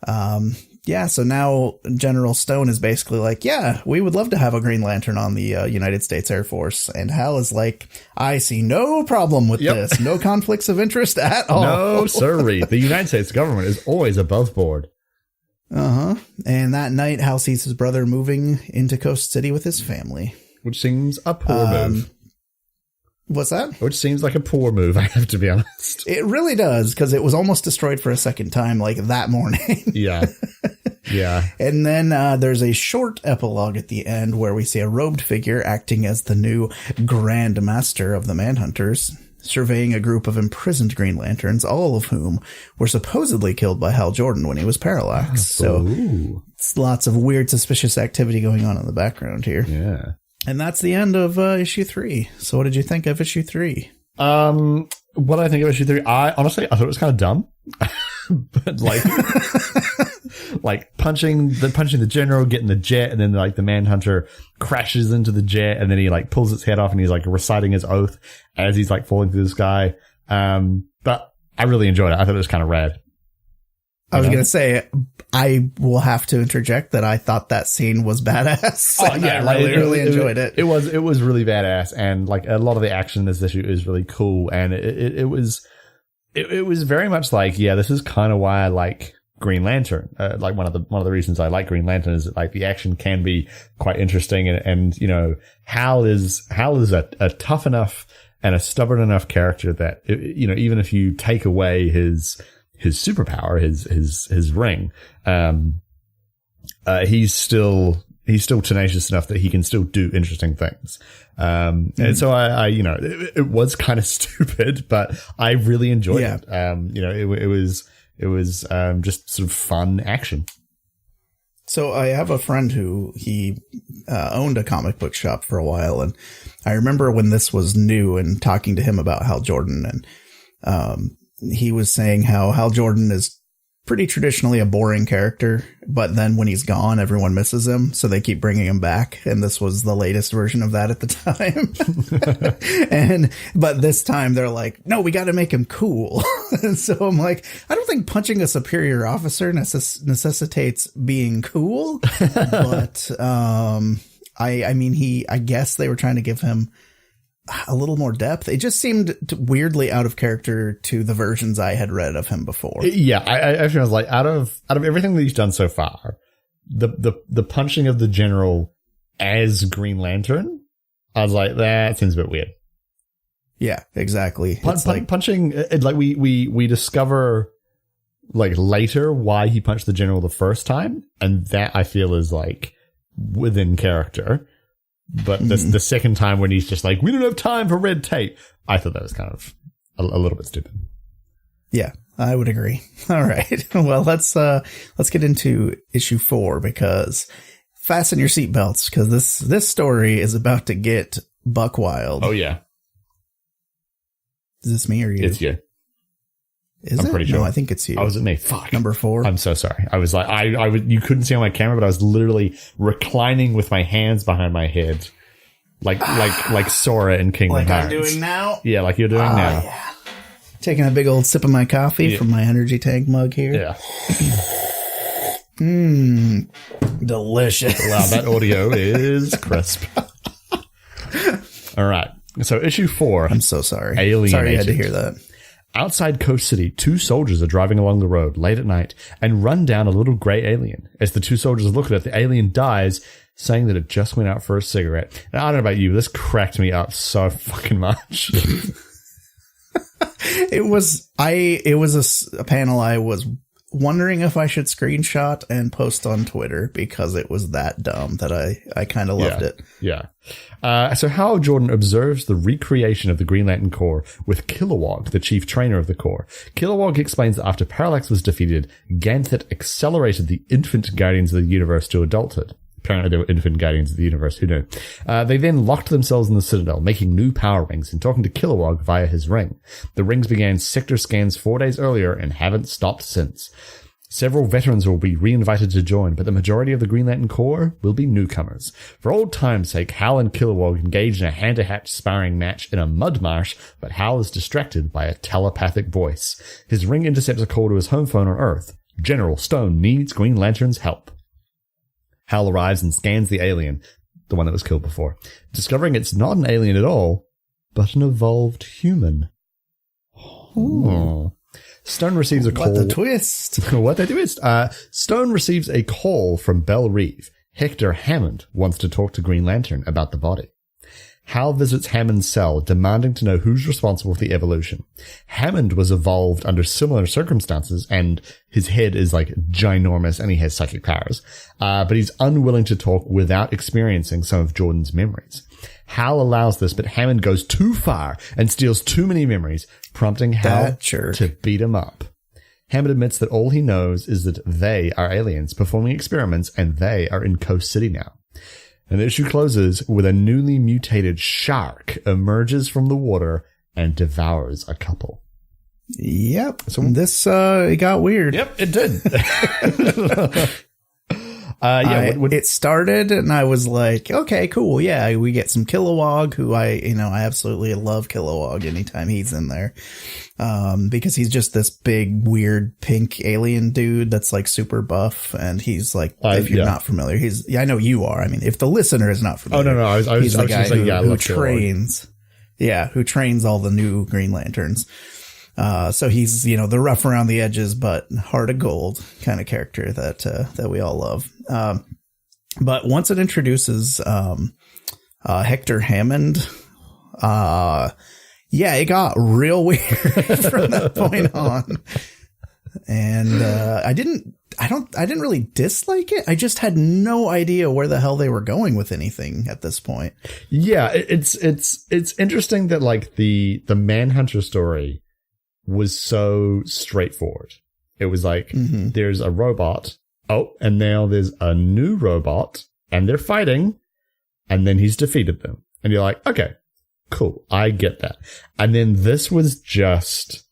So now General Stone is basically like, yeah, we would love to have a Green Lantern on the United States Air Force. And Hal is like, I see no problem with this. No conflicts of interest at all. No, sirree. The United States government is always above board. And that night, Hal sees his brother moving into Coast City with his family. Which seems a poor move. What's that? Which seems like a poor move, I have to be honest. It really does, because it was almost destroyed for a second time, like that morning. Yeah. Yeah. And then there's a short epilogue at the end where we see a robed figure acting as the new Grand Master of the Manhunters, surveying a group of imprisoned Green Lanterns, all of whom were supposedly killed by Hal Jordan when he was parallaxed. So it's lots of weird, suspicious activity going on in the background here. Yeah. And that's the end of issue 3. So what did you think of issue 3? What I think of issue 3, I thought it was kind of dumb. But like, like punching the general, getting the jet, and then like the Manhunter crashes into the jet, and then he like pulls its head off, and he's like reciting his oath as he's like falling through the sky. But I really enjoyed it. I thought it was kind of rad. I was going to say, I will have to interject that I thought that scene was badass. Oh yeah, I really enjoyed it. It was really badass, and like a lot of the action in this issue is really cool, and it was very much like, yeah, this is kind of why I like Green Lantern. Like one of the reasons I like Green Lantern is that like the action can be quite interesting, and you know, Hal is a tough enough and a stubborn enough character that, you know, even if you take away his superpower, his ring, he's still tenacious enough that he can still do interesting things. And so I you know, it was kind of stupid, but I really enjoyed it. You know, it was just sort of fun action. So I have a friend who he owned a comic book shop for a while, and I remember when this was new and talking to him about Hal Jordan, and he was saying how Hal Jordan is pretty traditionally a boring character, but then when he's gone, everyone misses him, so they keep bringing him back, and this was the latest version of that at the time. But this time they're like, no, we got to make him cool. And so I'm like, I don't think punching a superior officer necessitates being cool, but I mean, I guess they were trying to give him a little more depth. It just seemed weirdly out of character to the versions I had read of him before. Yeah, I was like, out of everything that he's done so far, the punching of the general as Green Lantern, I was like, that seems a bit weird. Yeah, exactly. Punching, like we discover like later why he punched the general the first time, and that I feel is like within character. But the second time when he's just like, we don't have time for red tape, I thought that was kind of a little bit stupid. Yeah, I would agree. All right. Well, let's get into issue 4, because fasten your seatbelts, because this story is about to get buck wild. Oh yeah. Is this me or you? It's you. I'm pretty sure. No, I think it's you. Oh, was it me? Fuck. Number 4. I'm so sorry. I was like, you couldn't see on my camera, but I was literally reclining with my hands behind my head. Like Sora in Kingdom Hearts. Like I'm doing now? Yeah, like you're doing now. Yeah. Taking a big old sip of my coffee from my energy tank mug here. Yeah. Delicious. Wow, that audio is crisp. All right. So issue 4. I'm so sorry. Alienated. Sorry you had to hear that. Outside Coast City, 2 soldiers are driving along the road late at night and run down a little grey alien. As the 2 soldiers look at it, the alien dies, saying that it just went out for a cigarette. And I don't know about you, this cracked me up so fucking much. It was a panel I was wondering if I should screenshot and post on Twitter, because it was that dumb that I kind of loved it. Yeah. So Hal Jordan observes the recreation of the Green Lantern Corps with Kilowog, the chief trainer of the Corps. Kilowog explains that after Parallax was defeated, Ganthet accelerated the infant Guardians of the Universe to adulthood. Apparently they were infant Guardians of the Universe, who knew? They then locked themselves in the Citadel, making new power rings and talking to Kilowog via his ring. The rings began sector scans 4 days earlier and haven't stopped since. Several veterans will be re-invited to join, but the majority of the Green Lantern Corps will be newcomers. For old time's sake, Hal and Kilowog engage in a hand-to-hatch sparring match in a mud marsh, but Hal is distracted by a telepathic voice. His ring intercepts a call to his home phone on Earth. General Stone needs Green Lantern's help. Hal arrives and scans the alien, the one that was killed before, discovering it's not an alien at all, but an evolved human. Oh. Stone receives a call. What the twist? What the twist? Stone receives a call from Belle Reeve. Hector Hammond wants to talk to Green Lantern about the body. Hal visits Hammond's cell, demanding to know who's responsible for the evolution. Hammond was evolved under similar circumstances, and his head is like ginormous, and he has psychic powers. But he's unwilling to talk without experiencing some of Jordan's memories. Hal allows this, but Hammond goes too far and steals too many memories, prompting Hal to beat him up. Hammond admits that all he knows is that they are aliens performing experiments, and they are in Coast City now. And the issue closes with a newly mutated shark emerges from the water and devours a couple. Yep. So this it got weird. Yep, it did. It started and I was like, okay, cool. Yeah, we get some Kilowog, who I absolutely love Kilowog anytime he's in there. Because he's just this big, weird, pink alien dude that's like super buff. And he's like, if you're not familiar, I know you are. I mean, if the listener is not familiar. Oh, no. I was the guy who trains. Yeah, who trains all the new Green Lanterns. So he's, the rough around the edges, but heart of gold kind of character that we all love. But once it introduces, Hector Hammond, it got real weird from that point on. And, I didn't really dislike it. I just had no idea where the hell they were going with anything at this point. Yeah. It's interesting that like the Manhunter story was so straightforward. It was like, there's a robot. Oh, and now there's a new robot and they're fighting and then he's defeated them. And you're like, okay, cool. I get that. And then this was just,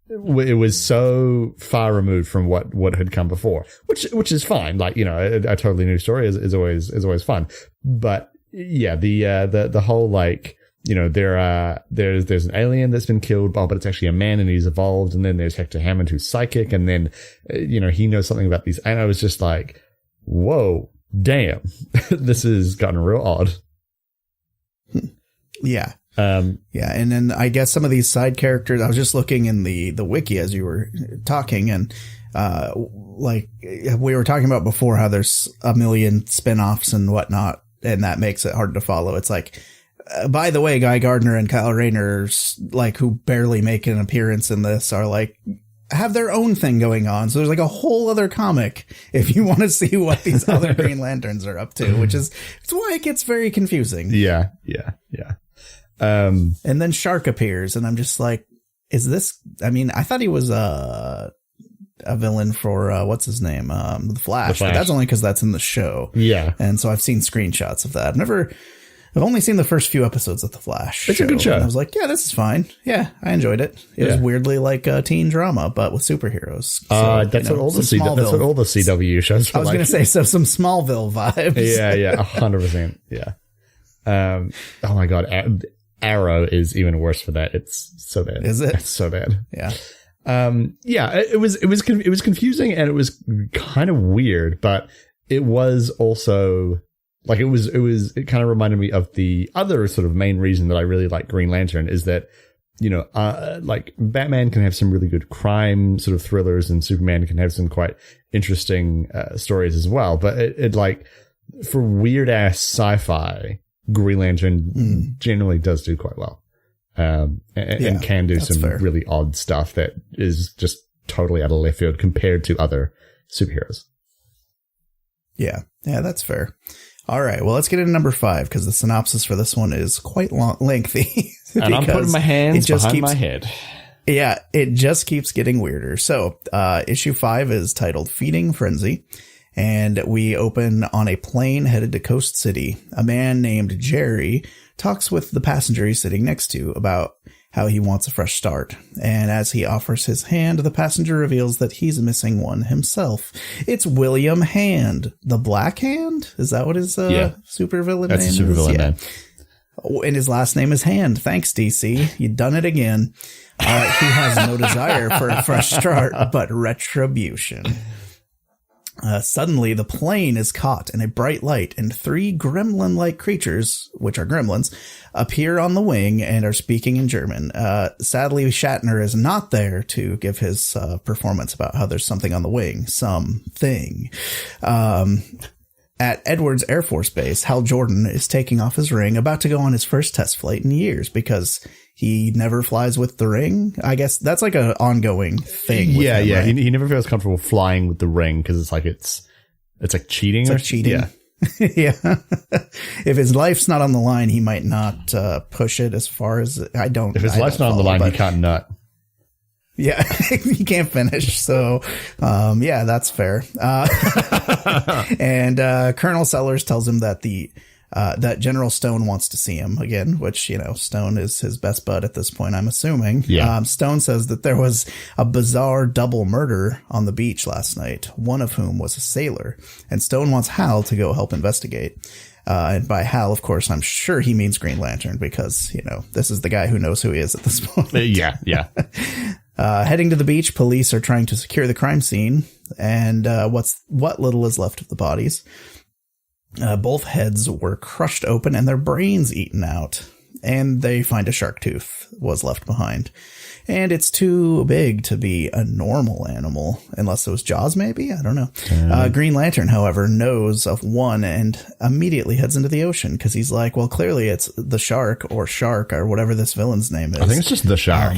it was so far removed from what had come before, which is fine. Like, a totally new story is always fun. But yeah, the whole like, there's an alien that's been killed, but it's actually a man and he's evolved. And then there's Hector Hammond, who's psychic. And then, he knows something about these. And I was just like, whoa, damn, this has gotten real odd. Yeah. And then I guess some of these side characters, I was just looking in the wiki as you were talking, and, like we were talking about before, how there's a million spinoffs and whatnot, and that makes it hard to follow. It's like, by the way, Guy Gardner and Kyle Rayner, like, who barely make an appearance in this, are like, have their own thing going on. So there's like a whole other comic if you want to see what these other Green Lanterns are up to, it's why it gets very confusing. Yeah. And then Shark appears, and I'm just like, is this, I mean, I thought he was a villain for, what's his name? The Flash. But that's only because that's in the show. Yeah. And so I've seen screenshots of that. I've only seen the first few episodes of The Flash. It's a good show. And I was like, yeah, this is fine. Yeah, I enjoyed it. It was weirdly like a teen drama, but with superheroes. So, that's what all the CW shows are. I was going to say, so some Smallville vibes. Yeah, 100%. Yeah. Oh my God. Arrow is even worse for that. It's so bad. Is it? It's so bad. Yeah. It was confusing and it was kind of weird, but it was also like, it kind of reminded me of the other sort of main reason that I really like Green Lantern is that, like Batman can have some really good crime sort of thrillers and Superman can have some quite interesting stories as well. But it like for weird ass sci-fi, Green Lantern generally does do quite well. And can do some really odd stuff that is just totally out of left field compared to other superheroes. Yeah, that's fair. All right, well, let's get into number 5 because the synopsis for this one is quite lengthy. And I'm putting my hands behind my head. Yeah, it just keeps getting weirder. So, issue 5 is titled Feeding Frenzy. And we open on a plane headed to Coast City. A man named Jerry talks with the passenger he's sitting next to about how he wants a fresh start. And as he offers his hand, the passenger reveals that he's missing one himself. It's William Hand. The Black Hand? Is that what his supervillain name is? That's a supervillain name. And his last name is Hand. Thanks, DC. You done it again. He has no desire for a fresh start, but retribution. Suddenly, the plane is caught in a bright light, and 3 gremlin-like creatures, which are gremlins, appear on the wing and are speaking in German. Sadly, Shatner is not there to give his performance about how there's something on the wing. Something. At Edwards Air Force Base, Hal Jordan is taking off his ring, about to go on his first test flight in years because he never flies with the ring. I guess that's like an ongoing thing. Yeah, with him, right? He never feels comfortable flying with the ring because it's like cheating. It's like cheating. Yeah. Yeah. If his life's not on the line, he might not push it as far as If his life's not on the line, he can't nut. Yeah, he can't finish. So, that's fair. And Colonel Sellers tells him that the that General Stone wants to see him again, which, Stone is his best bud at this point, I'm assuming. Yeah. Stone says that there was a bizarre double murder on the beach last night, one of whom was a sailor, and Stone wants Hal to go help investigate. And by Hal, of course, I'm sure he means Green Lantern because, this is the guy who knows who he is at this point. Yeah. Heading to the beach, police are trying to secure the crime scene and what little is left of the bodies. Both heads were crushed open and their brains eaten out, and they find a shark tooth was left behind. And it's too big to be a normal animal, unless it was Jaws, maybe? I don't know. Green Lantern, however, knows of one and immediately heads into the ocean because he's like, well, clearly it's the shark or whatever this villain's name is. I think it's just the shark.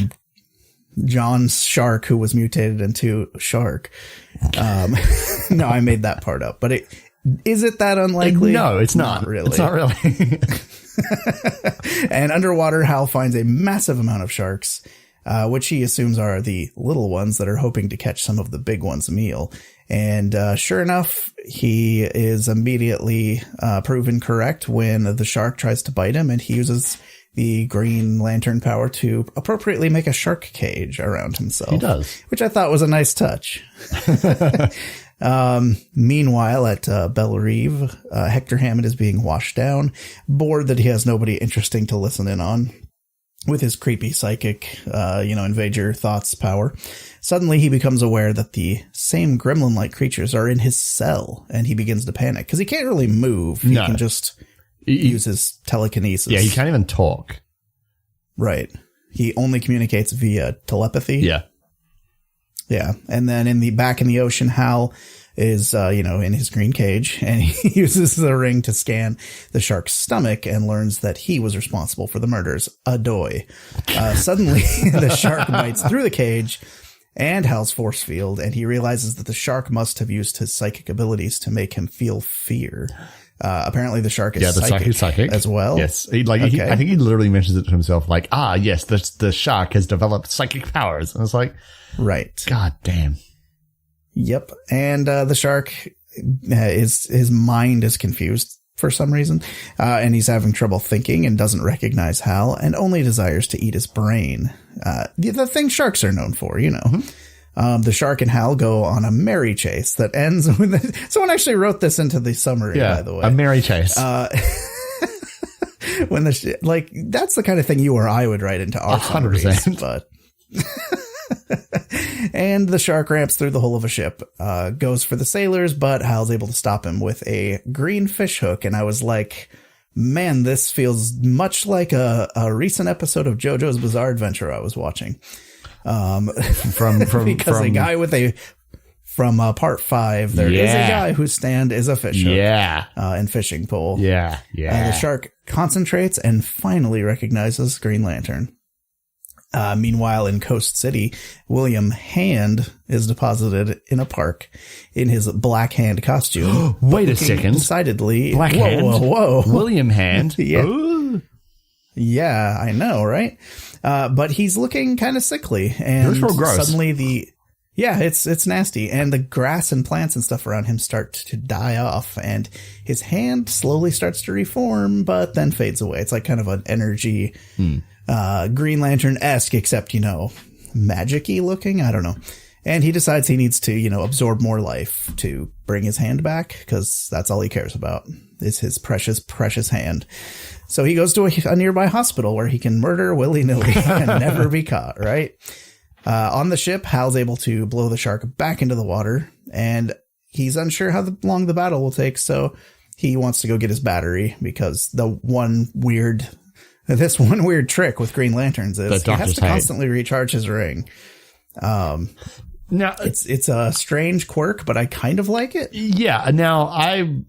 John's shark, who was mutated into shark. No, I made that part up, but is it that unlikely? No, it's not. Really. It's not really. And underwater, Hal finds a massive amount of sharks, which he assumes are the little ones that are hoping to catch some of the big ones' meal. And sure enough, he is immediately proven correct when the shark tries to bite him, and he uses the Green Lantern power to appropriately make a shark cage around himself. He does. Which I thought was a nice touch. Meanwhile, at Belle Reve, Hector Hammond is being washed down, bored that he has nobody interesting to listen in on with his creepy psychic, invade your thoughts power. Suddenly, he becomes aware that the same gremlin-like creatures are in his cell, and he begins to panic because he can't really move. He can just use his telekinesis. Yeah, he can't even talk. Right. He only communicates via telepathy. Yeah. Yeah. And then back in the ocean, Hal is, in his green cage, and he uses the ring to scan the shark's stomach and learns that he was responsible for the murders. Adoy. Suddenly, the shark bites through the cage and Hal's force field, and he realizes that the shark must have used his psychic abilities to make him feel fear. Apparently the shark is psychic as well. Yes. I think he literally mentions it to himself, like, yes, the shark has developed psychic powers. And it's like, right. God damn. Yep. And the shark his mind is confused for some reason. And he's having trouble thinking and doesn't recognize Hal and only desires to eat his brain. The thing sharks are known for, Mm-hmm. The shark and Hal go on a merry chase that ends with someone actually wrote this into the summary, by the way. A merry chase. When that's the kind of thing you or I would write into our 100%. Summaries, but and the shark ramps through the hull of a ship, goes for the sailors, but Hal's able to stop him with a green fish hook. And I was like, man, this feels much like a recent episode of JoJo's Bizarre Adventure I was watching. Because a guy from part 5, there is a guy whose stand is a fish hook, and fishing pole. Yeah. The shark concentrates and finally recognizes Green Lantern. Meanwhile, in Coast City, William Hand is deposited in a park in his Black Hand costume. Wait a second. Decidedly. Black Hand? Whoa. William Hand? Yeah. Ooh. Yeah, I know, right? But he's looking kind of sickly. And real gross. Suddenly it's nasty. And the grass and plants and stuff around him start to die off. And his hand slowly starts to reform, but then fades away. It's like kind of an energy... Green Lantern-esque, except, magic-y looking. I don't know. And he decides he needs to, absorb more life to bring his hand back, because that's all he cares about is his precious, precious hand. So he goes to a nearby hospital where he can murder willy-nilly and never be caught, right? On the ship, Hal's able to blow the shark back into the water, and he's unsure how long the battle will take, so he wants to go get his battery, because this one weird trick with Green Lanterns is he has to constantly recharge his ring. Now it's a strange quirk, but I kind of like it. Yeah. Now I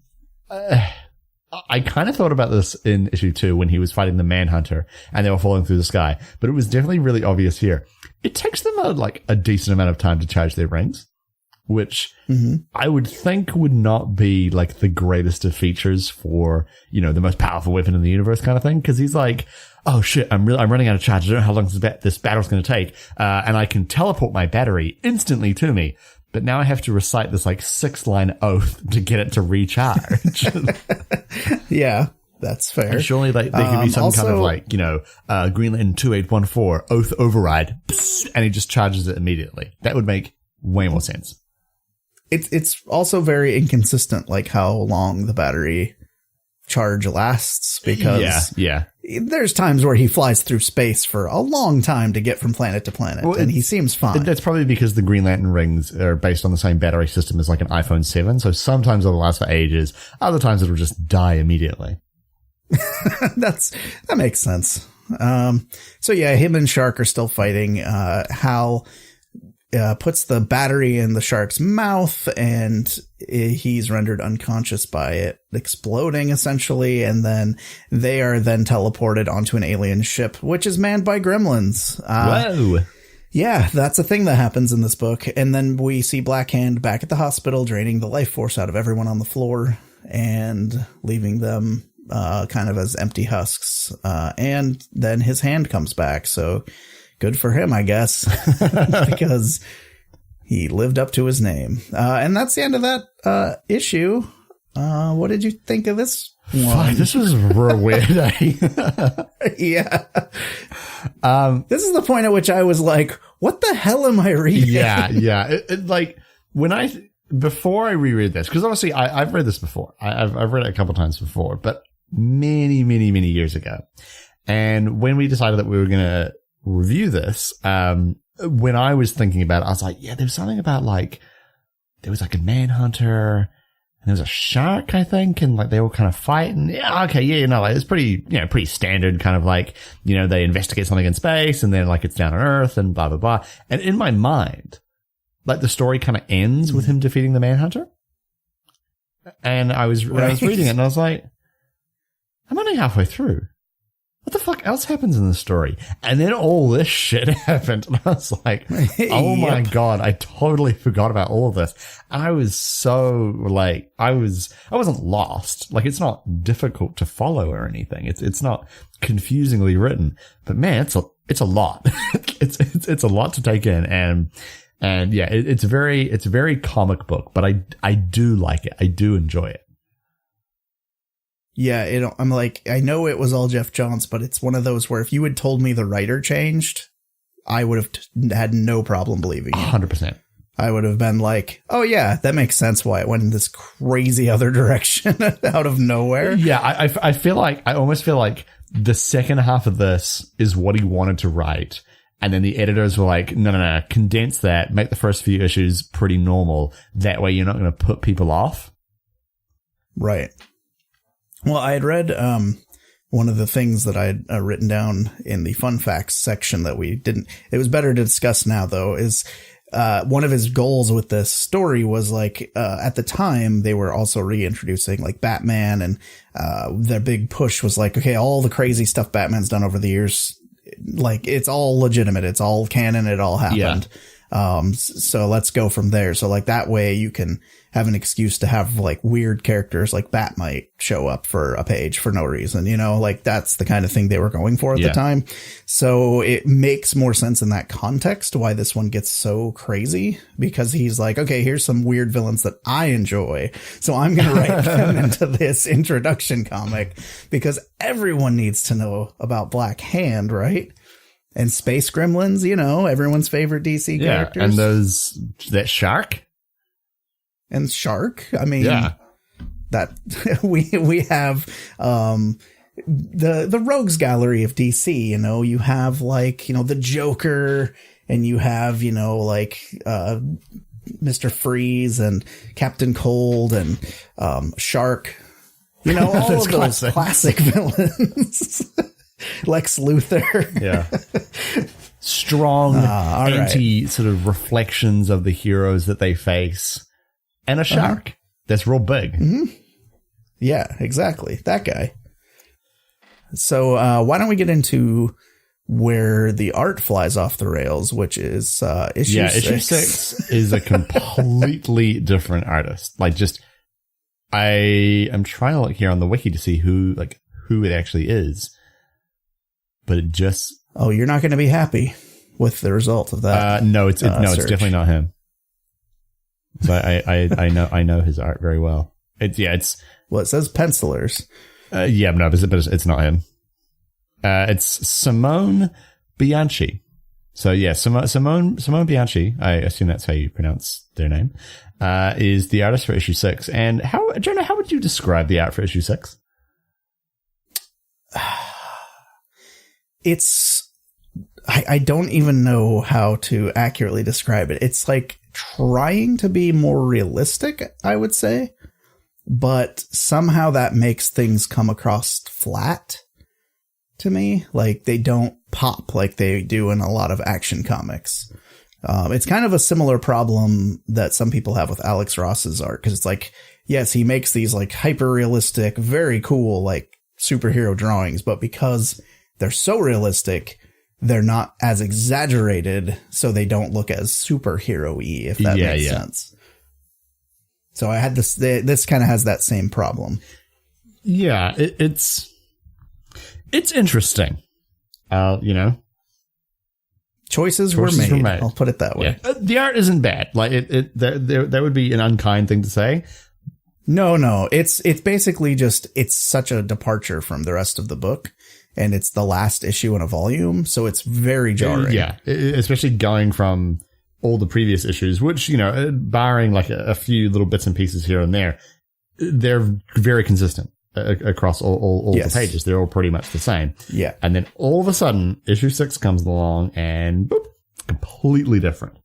kind of thought about this in issue 2 when he was fighting the Manhunter and they were falling through the sky, but it was definitely really obvious here. It takes them a decent amount of time to charge their rings, which I would think would not be the greatest of features for, the most powerful weapon in the universe kind of thing. Cause he's like, oh shit, I'm running out of charge. I don't know how long this battle's going to take. And I can teleport my battery instantly to me. But now I have to recite this 6-line oath to get it to recharge. Yeah. That's fair. And surely like there could be some kind of like, Green Lantern 2814 oath override, and he just charges it immediately. That would make way more sense. It's also very inconsistent, like how long the battery charge lasts, because there's times where he flies through space for a long time to get from planet to planet, and he seems fine. That's probably because the Green Lantern rings are based on the same battery system as like an iPhone 7, so sometimes it'll last for ages, other times it'll just die immediately. That makes sense. So yeah, him and Shark are still fighting. Hal puts the battery in the shark's mouth, and he's rendered unconscious by it exploding, essentially. And then they are then teleported onto an alien ship, which is manned by gremlins. Whoa. Yeah, that's a thing that happens in this book. And then we see Black Hand back at the hospital, draining the life force out of everyone on the floor and leaving them kind of as empty husks. And then his hand comes back. So good for him, I guess, because he lived up to his name. And that's the end of that issue. What did you think of this one? This was real weird. Yeah. This is the point at which I was like, what the hell am I reading? Yeah. Like before I reread this, because obviously I've read this before. I've read it a couple times before, but many, many, many years ago. And when we decided that we were going to review this, when I was thinking about it, I was like, yeah, there was something about like, there was like a manhunter and there was a shark, I think, and like they were kind of fighting. Yeah, okay, yeah, like it's pretty standard kind of like, they investigate something in space and then like it's down on Earth and blah, blah, blah. And in my mind, like the story kind of ends with him defeating the manhunter. And I was reading it and I was like, I'm only halfway through. What the fuck else happens in the story? And then all this shit happened. And I was like, oh my God, I totally forgot about all of this. And I was so like, I wasn't lost. Like, it's not difficult to follow or anything. It's not confusingly written, but man, it's a lot. it's a lot to take in. And yeah, it's very comic book, but I do like it. I do enjoy it. Yeah, I'm like, I know it was all Jeff Johns, but it's one of those where if you had told me the writer changed, I would have had no problem believing it. 100%. I would have been like, oh yeah, that makes sense why it went in this crazy other direction out of nowhere. Yeah, I almost feel like the second half of this is what he wanted to write. And then the editors were like, no, condense that, make the first few issues pretty normal. That way you're not going to put people off. Right. Well, I had read one of the things that I had written down in the fun facts section that we didn't. It was better to discuss now, though, is one of his goals with this story was like at the time they were also reintroducing like Batman, and their big push was like, OK, all the crazy stuff Batman's done over the years, like it's all legitimate. It's all canon. It all happened. Yeah. So let's go from there. So like that way you can have an excuse to have like weird characters like Bat might show up for a page for no reason, like that's the kind of thing they were going for at the time. So it makes more sense in that context why this one gets so crazy, because he's like, okay, here's some weird villains that I enjoy. So I'm going to write them into this introduction comic because everyone needs to know about Black Hand, right? And Space Gremlins, everyone's favorite DC characters. And that shark. And Shark. I mean, that we have the rogues gallery of DC. You have like the Joker, and you have like Mr. Freeze and Captain Cold and Shark. All of those classic villains. Lex Luthor. Yeah. Strong anti sort of reflections of the heroes that they face. And a shark that's real big. Mm-hmm. Yeah, exactly. That guy. So why don't we get into where the art flies off the rails, which is issue 6. Issue 6 is a completely different artist. Like I am trying to look here on the wiki to see who it actually is. But it just... Oh, you're not going to be happy with the result of that. No, it's definitely not him. So I know his art very well. Well, it says pencilers. Yeah, no, but it's not him. It's Simone Bianchi. So yeah, Simone Bianchi, I assume that's how you pronounce their name, is the artist for issue 6. And Jonah, how would you describe the art for issue 6? I don't even know how to accurately describe it. It's like trying to be more realistic, I would say, but somehow that makes things come across flat to me. Like they don't pop like they do in a lot of action comics. It's kind of a similar problem that some people have with Alex Ross's art, because it's like, yes, he makes these like hyper realistic, very cool, like superhero drawings, but because they're so realistic, they're not as exaggerated, so they don't look as superhero-y, if that makes sense. So I had this kind of has that same problem. Yeah, it's interesting. Choices were made. I'll put it that way. Yeah. The art isn't bad. Like that would be an unkind thing to say. No. It's basically just, it's such a departure from the rest of the book. And it's the last issue in a volume, so it's very jarring. Yeah, especially going from all the previous issues, which, barring like a few little bits and pieces here and there, they're very consistent across all the pages. They're all pretty much the same. Yeah. And then all of a sudden, issue 6 comes along and boop, completely different.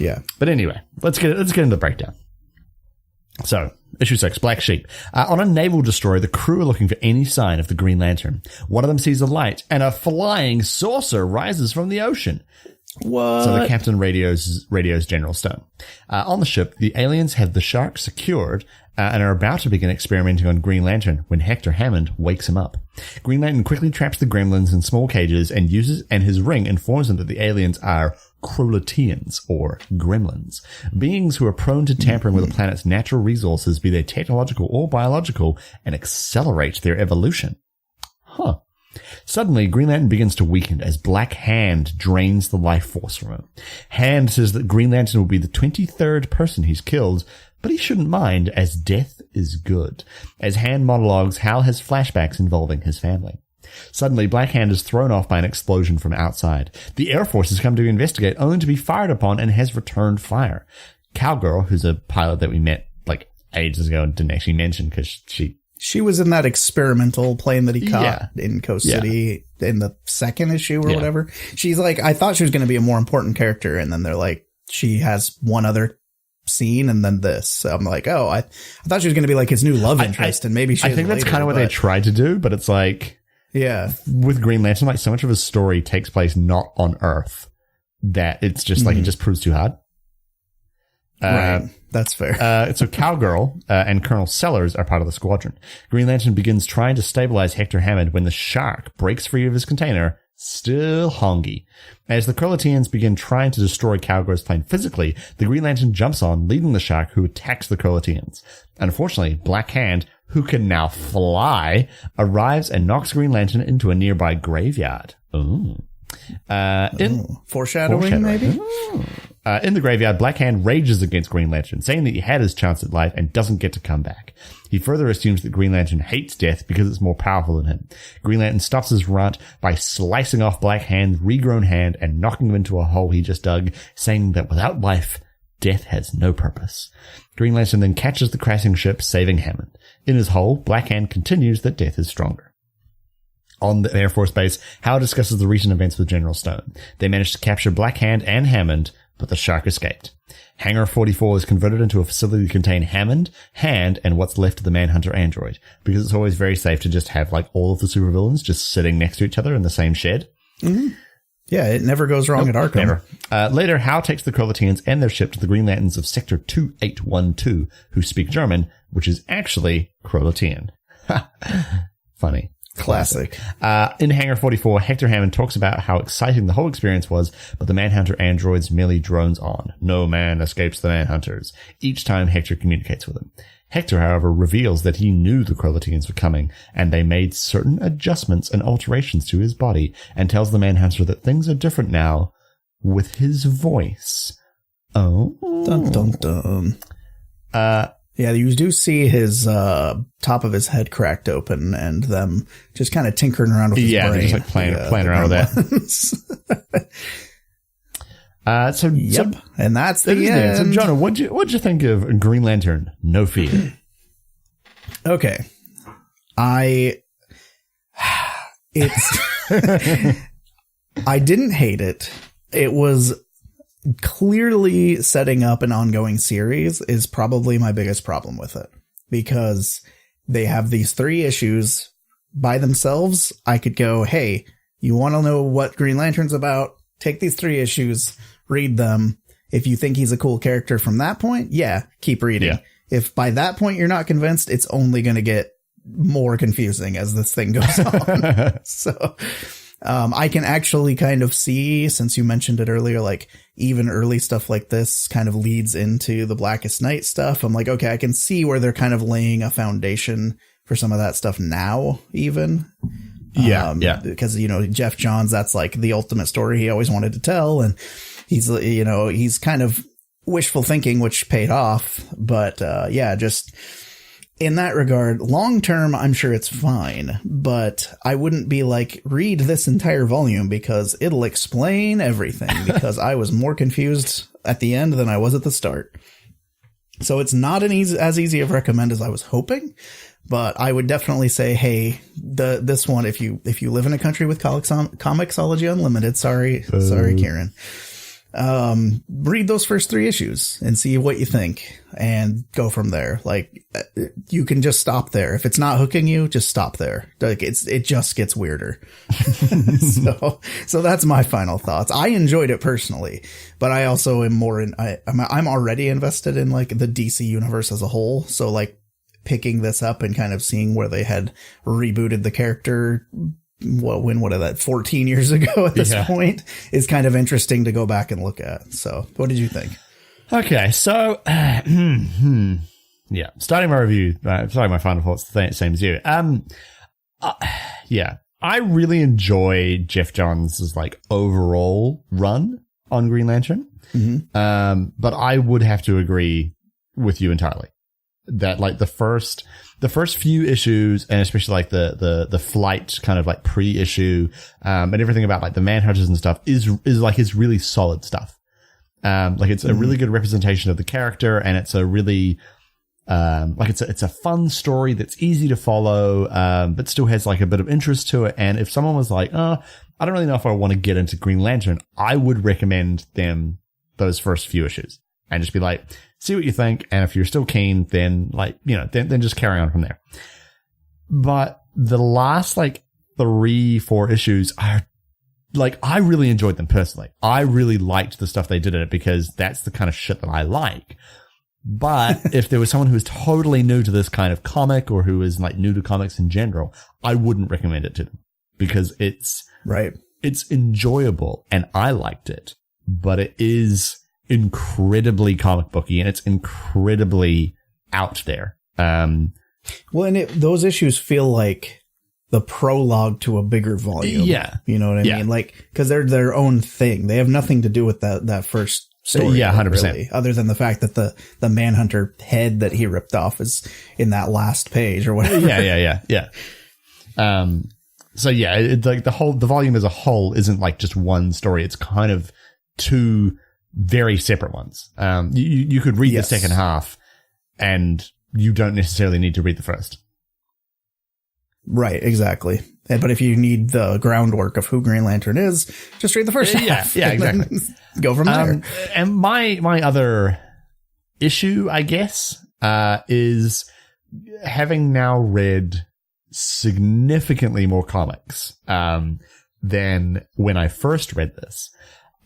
Yeah. But anyway, let's get into the breakdown. So, issue 6, Black Sheep. On a naval destroyer, the crew are looking for any sign of the Green Lantern. One of them sees a light, and a flying saucer rises from the ocean. What? So the captain radios General Stone. On the ship, the aliens have the shark secured and are about to begin experimenting on Green Lantern when Hector Hammond wakes him up. Green Lantern quickly traps the gremlins in small cages and his ring informs them that the aliens are Krolatians, or gremlins, beings who are prone to tampering with a planet's natural resources, be they technological or biological, and accelerate their evolution. Huh. Suddenly, Green Lantern begins to weaken as Black Hand drains the life force from him. Hand says that Green Lantern will be the 23rd person he's killed, but he shouldn't mind, as death is good. As Hand monologues, Hal has flashbacks involving his family. Suddenly, Black Hand is thrown off by an explosion from outside. The Air Force has come to investigate, only to be fired upon, and has returned fire. Cowgirl, who's a pilot that we met like ages ago and didn't actually mention because she was in that experimental plane that he caught in Coast City in the second issue or whatever. She's like, I thought she was going to be a more important character, and then they're like, she has one other scene and then this. So I'm like, oh, I thought she was going to be like his new love interest, and maybe she. I think that's kind of what they tried to do, but it's like. Yeah. With Green Lantern, like so much of his story takes place not on Earth that it's just like it just proves too hard. Right. That's fair. So Cowgirl and Colonel Sellers are part of the squadron. Green Lantern begins trying to stabilize Hector Hammond when the shark breaks free of his container, still hongy. As the Krolatians begin trying to destroy Cowgirl's plane physically, the Green Lantern jumps on, leading the shark, who attacks the Krolatians. Unfortunately, Black Hand, who can now fly, arrives and knocks Green Lantern into a nearby graveyard. Ooh. Foreshadowing, maybe? In the graveyard, Black Hand rages against Green Lantern, saying that he had his chance at life and doesn't get to come back. He further assumes that Green Lantern hates death because it's more powerful than him. Green Lantern stops his rant by slicing off Black Hand's regrown hand and knocking him into a hole he just dug, saying that without life, death has no purpose. Green Lantern then catches the crashing ship, saving Hammond. In his hole, Black Hand continues that death is stronger. On the Air Force Base, Hal discusses the recent events with General Stone. They managed to capture Black Hand and Hammond, but the shark escaped. Hangar 44 is converted into a facility to contain Hammond, Hand, and what's left of the Manhunter android, because it's always very safe to just have like all of the supervillains just sitting next to each other in the same shed. Mm-hmm. Yeah, it never goes wrong at Arkham. Never. Later, Hal takes the Krolatians and their ship to the Green Lanterns of Sector 2812, who speak German, which is actually Krolatian. Funny. Classic. In Hangar 44, Hector Hammond talks about how exciting the whole experience was, but the Manhunter androids merely drones on. No man escapes the Manhunters. Each time Hector communicates with him. Hector, however, reveals that he knew the Krolatians were coming, and they made certain adjustments and alterations to his body, and tells the Manhunter that things are different now with his voice. Oh. Dun, dun, dun. Yeah, you do see his top of his head cracked open and them just kind of tinkering around with his brain. Yeah, just like playing around with that. And that's the end. So, Jonah, what'd you think of Green Lantern, No Fear? Okay. I didn't hate it. It was clearly setting up an ongoing series is probably my biggest problem with it, because they have these 3 issues by themselves. I could go, hey, you want to know what Green Lantern's about? Take these 3 issues, read them. If you think he's a cool character from that point, yeah, keep reading. Yeah. If by that point you're not convinced, it's only going to get more confusing as this thing goes on. So I can actually kind of see, since you mentioned it earlier, like even early stuff like this kind of leads into the Blackest Night stuff. I'm like, okay, I can see where they're kind of laying a foundation for some of that stuff now, even. Yeah. Because, Jeff Johns, that's like the ultimate story he always wanted to tell. And he's kind of wishful thinking, which paid off. But just in that regard, long term, I'm sure it's fine, but I wouldn't be like, read this entire volume because it'll explain everything, because I was more confused at the end than I was at the start. So it's not as easy of recommend as I was hoping, but I would definitely say, hey, this one, if you live in a country with Comixology Unlimited, sorry, Kieran, read those first 3 issues and see what you think and go from there. Like, you can just stop there. If it's not hooking you, just stop there. Like, it just gets weirder. So that's my final thoughts. I enjoyed it personally, but I also am I'm already invested in like the DC universe as a whole. So like picking this up and kind of seeing where they had rebooted the character, what is that, 14 years ago at this point, is kind of interesting to go back and look at. So what did you think? Okay, so starting my review, starting my final thoughts, same as you. I really enjoy Jeff Johns' like overall run on Green Lantern. Mm-hmm. But I would have to agree with you entirely that like the first few issues, and especially like the flight kind of like pre-issue, and everything about like the Manhunters and stuff is really solid stuff. Like it's a really good representation of the character, and it's a really, it's a fun story that's easy to follow, but still has like a bit of interest to it. And if someone was like, I don't really know if I want to get into Green Lantern, I would recommend them those first few issues and just be like, see what you think. And if you're still keen, then then just carry on from there. But the last like 3-4 issues are like, I really enjoyed them personally. I really liked the stuff they did in it because that's the kind of shit that I like. But if there was someone who was totally new to this kind of comic, or who is like new to comics in general, I wouldn't recommend it to them, because it's enjoyable and I liked it, but it is incredibly comic booky and it's incredibly out there. Well, and those issues feel like the prologue to a bigger volume. Yeah. You know what I mean? Like, because they're their own thing. They have nothing to do with that first story. Yeah, 100%. Really, other than the fact that the Manhunter head that he ripped off is in that last page or whatever. Yeah. So yeah, it's like the volume as a whole isn't like just one story. It's kind of 2 very separate ones. You could read the second half and you don't necessarily need to read the first. Right, exactly. But if you need the groundwork of who Green Lantern is, just read the first half. Yeah, exactly. Go from there. And my other issue, I guess, is having now read significantly more comics than when I first read this.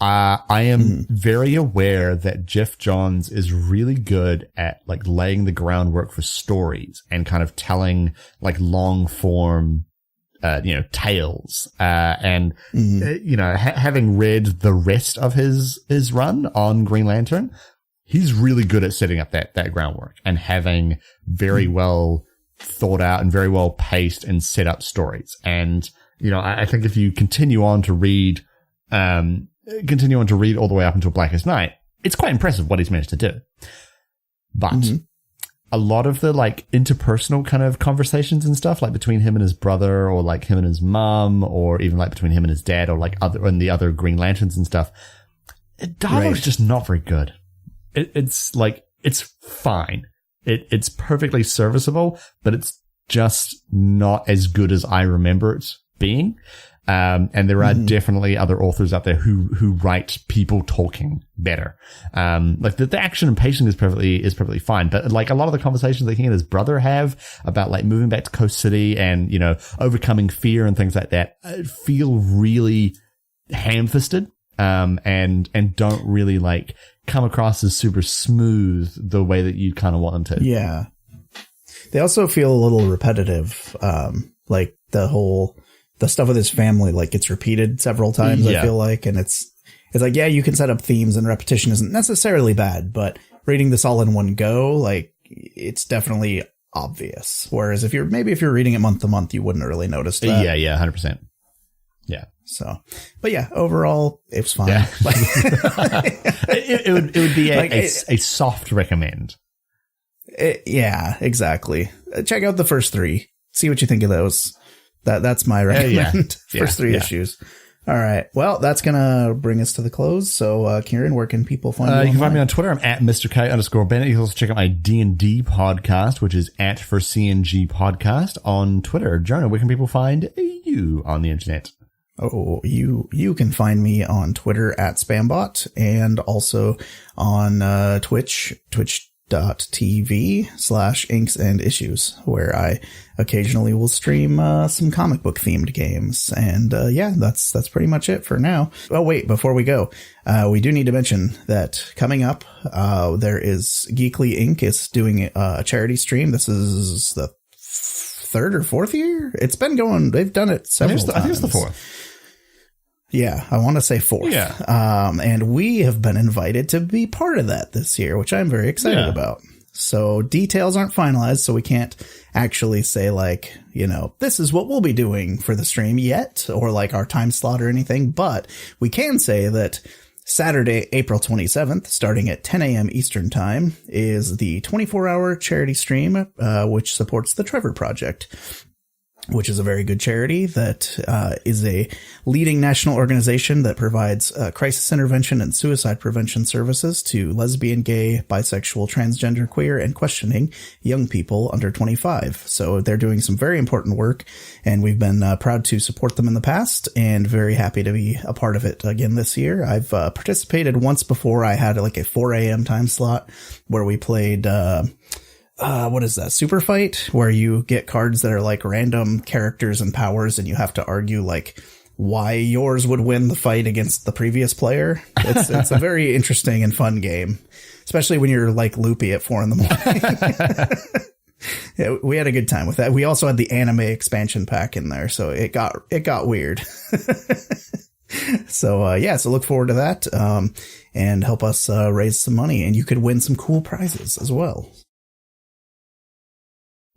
I am very aware that Jeff Johns is really good at like laying the groundwork for stories and kind of telling like long form, tales. And having read the rest of his run on Green Lantern, he's really good at setting up that groundwork and having very well thought out and very well paced and set up stories. And, I think if you continue on to read all the way up until Blackest Night, it's quite impressive what he's managed to do. But a lot of the like interpersonal kind of conversations and stuff, like between him and his brother, or like him and his mom, or even like between him and his dad, or like the other Green Lanterns and stuff, dialogue's just not very good. It's like, it's fine. It's perfectly serviceable, but it's just not as good as I remember it being. And there are definitely other authors out there who write people talking better. Like the action and pacing is perfectly fine, but like a lot of the conversations that he and his brother have about like moving back to Coast City and, you know, overcoming fear and things like that feel really ham-fisted, and don't really like come across as super smooth the way that you kind of want them to. Yeah. They also feel a little repetitive. Like the stuff with his family, like gets repeated several times, I feel like. And it's like, yeah, you can set up themes and repetition isn't necessarily bad, but reading this all in one go, like it's definitely obvious. Whereas if you're reading it month to month, you wouldn't really notice that. Yeah. 100%. Yeah. So, but yeah, overall, it was fine. Yeah. it would be a soft recommend. Yeah, exactly. Check out the first 3. See what you think of those. That's my recommend. First 3 issues. All right. Well, that's going to bring us to the close. So, Kieran, where can people find you? You can find me on Twitter. I'm at Mr. K_Bennett. You can also check out my D&D podcast, which is at for CNG podcast on Twitter. Jonah, where can people find you on the internet? Oh, you can find me on Twitter at Spambot, and also on twitch.tv/inks and issues, where I occasionally will stream some comic book themed games. And that's pretty much it for now. Oh wait, before we go, we do need to mention that coming up, there is Geekly Inc. is doing a charity stream. This is the 3rd or 4th year. It's been going. They've done it several times. I think it's the 4th. Yeah, I want to say 4th. Yeah. And we have been invited to be part of that this year, which I'm very excited about. So details aren't finalized, so we can't actually say like, you know, this is what we'll be doing for the stream yet, or like our time slot or anything. But we can say that Saturday, April 27th, starting at 10 a.m. Eastern Time, is the 24-hour charity stream, which supports the Trevor Project, which is a very good charity that is a leading national organization that provides crisis intervention and suicide prevention services to lesbian, gay, bisexual, transgender, queer, and questioning young people under 25. So they're doing some very important work, and we've been proud to support them in the past and very happy to be a part of it again this year. I've participated once before. I had like a 4 a.m. time slot where we played what is that? Super Fight, where you get cards that are like random characters and powers, and you have to argue like why yours would win the fight against the previous player. It's a very interesting and fun game, especially when you're like loopy at 4 a.m. Yeah, we had a good time with that. We also had the anime expansion pack in there, so it got weird. So so look forward to that, and help us raise some money, and you could win some cool prizes as well.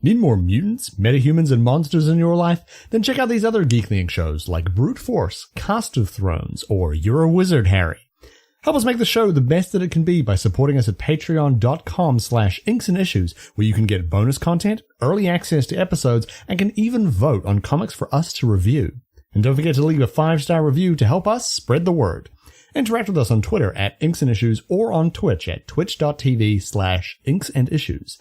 Need more mutants, metahumans, and monsters in your life? Then check out these other Geekly Inc. shows like Brute Force, Cast of Thrones, or You're a Wizard, Harry. Help us make the show the best that it can be by supporting us at patreon.com/inksandissues, where you can get bonus content, early access to episodes, and can even vote on comics for us to review. And don't forget to leave a 5-star review to help us spread the word. Interact with us on Twitter at inksandissues or on Twitch at twitch.tv/inksandissues.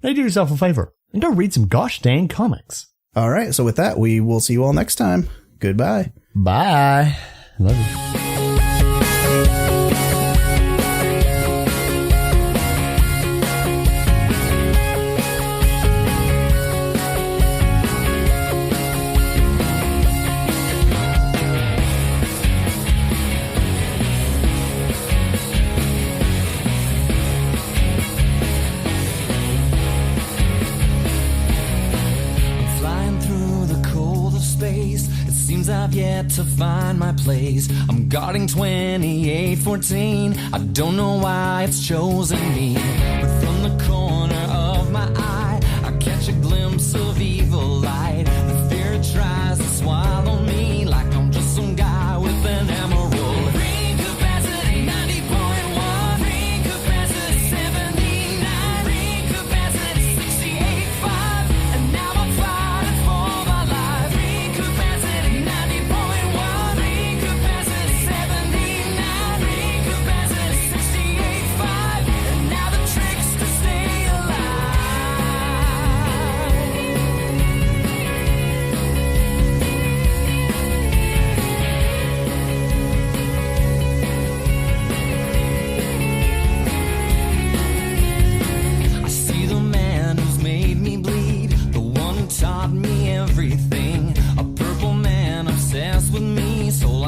Now do yourself a favor and go read some gosh dang comics. All right. So with that, we will see you all next time. Goodbye. Bye. Love you. I've yet to find my place. I'm guarding 2814. I don't know why it's chosen me, but from the corner of my eye, I catch a glimpse of evil light. The fear tries to swallow me like I'm just some guy with an emerald. Ring capacity 90.1. Ring capacity 79. Ring capacity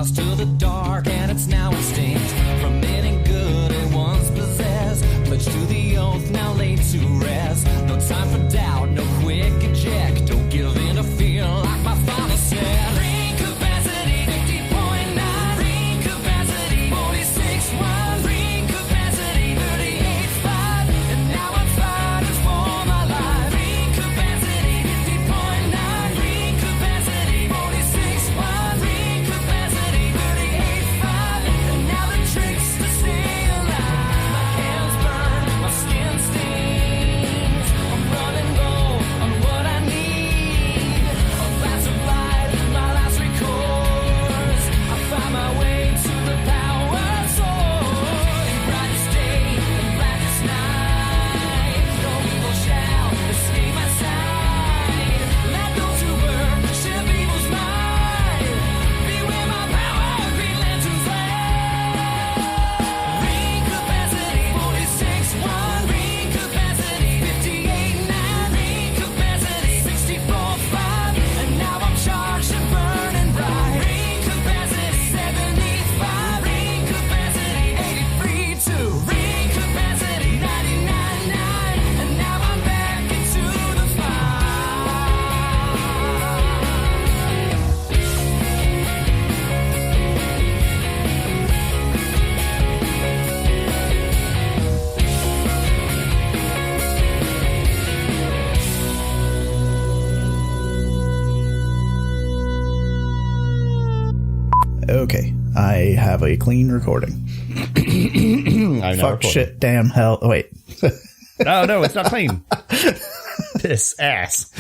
lost to the dark, and it's now extinct. From any good it once possessed, pledged to the oath, now laid to rest. No time for doubt, no quick eject. Don't give in to fear like my father said. Ring capacity 50.9. Ring capacity 46.1. Ring capacity 38.5. And now I'm fighting for my life. Ring capacity 50.9. Ring capacity 46.1. Ring capacity 38.5. And now the trick's to stay alive. My hands burn, my skin stings. I'm running low on what I need. A glass of light, my last recourse. I find my way to the power source. In brightest day and blackest night, no evil shall escape my sight. Let those who burn share evil's might. Beware my power, Green Lantern's light. Ring capacity 46.1. Ring capacity 58.9. Ring capacity 64.5. And now I'm charged and burning bright. Ring capacity 75. Ring capacity 83.2. Ring capacity 99.9. And now I'm back into the fight. Okay, I have a clean recording. I'm now Fuck, recording. shit, damn, hell. Wait. No, it's not clean. Piss ass.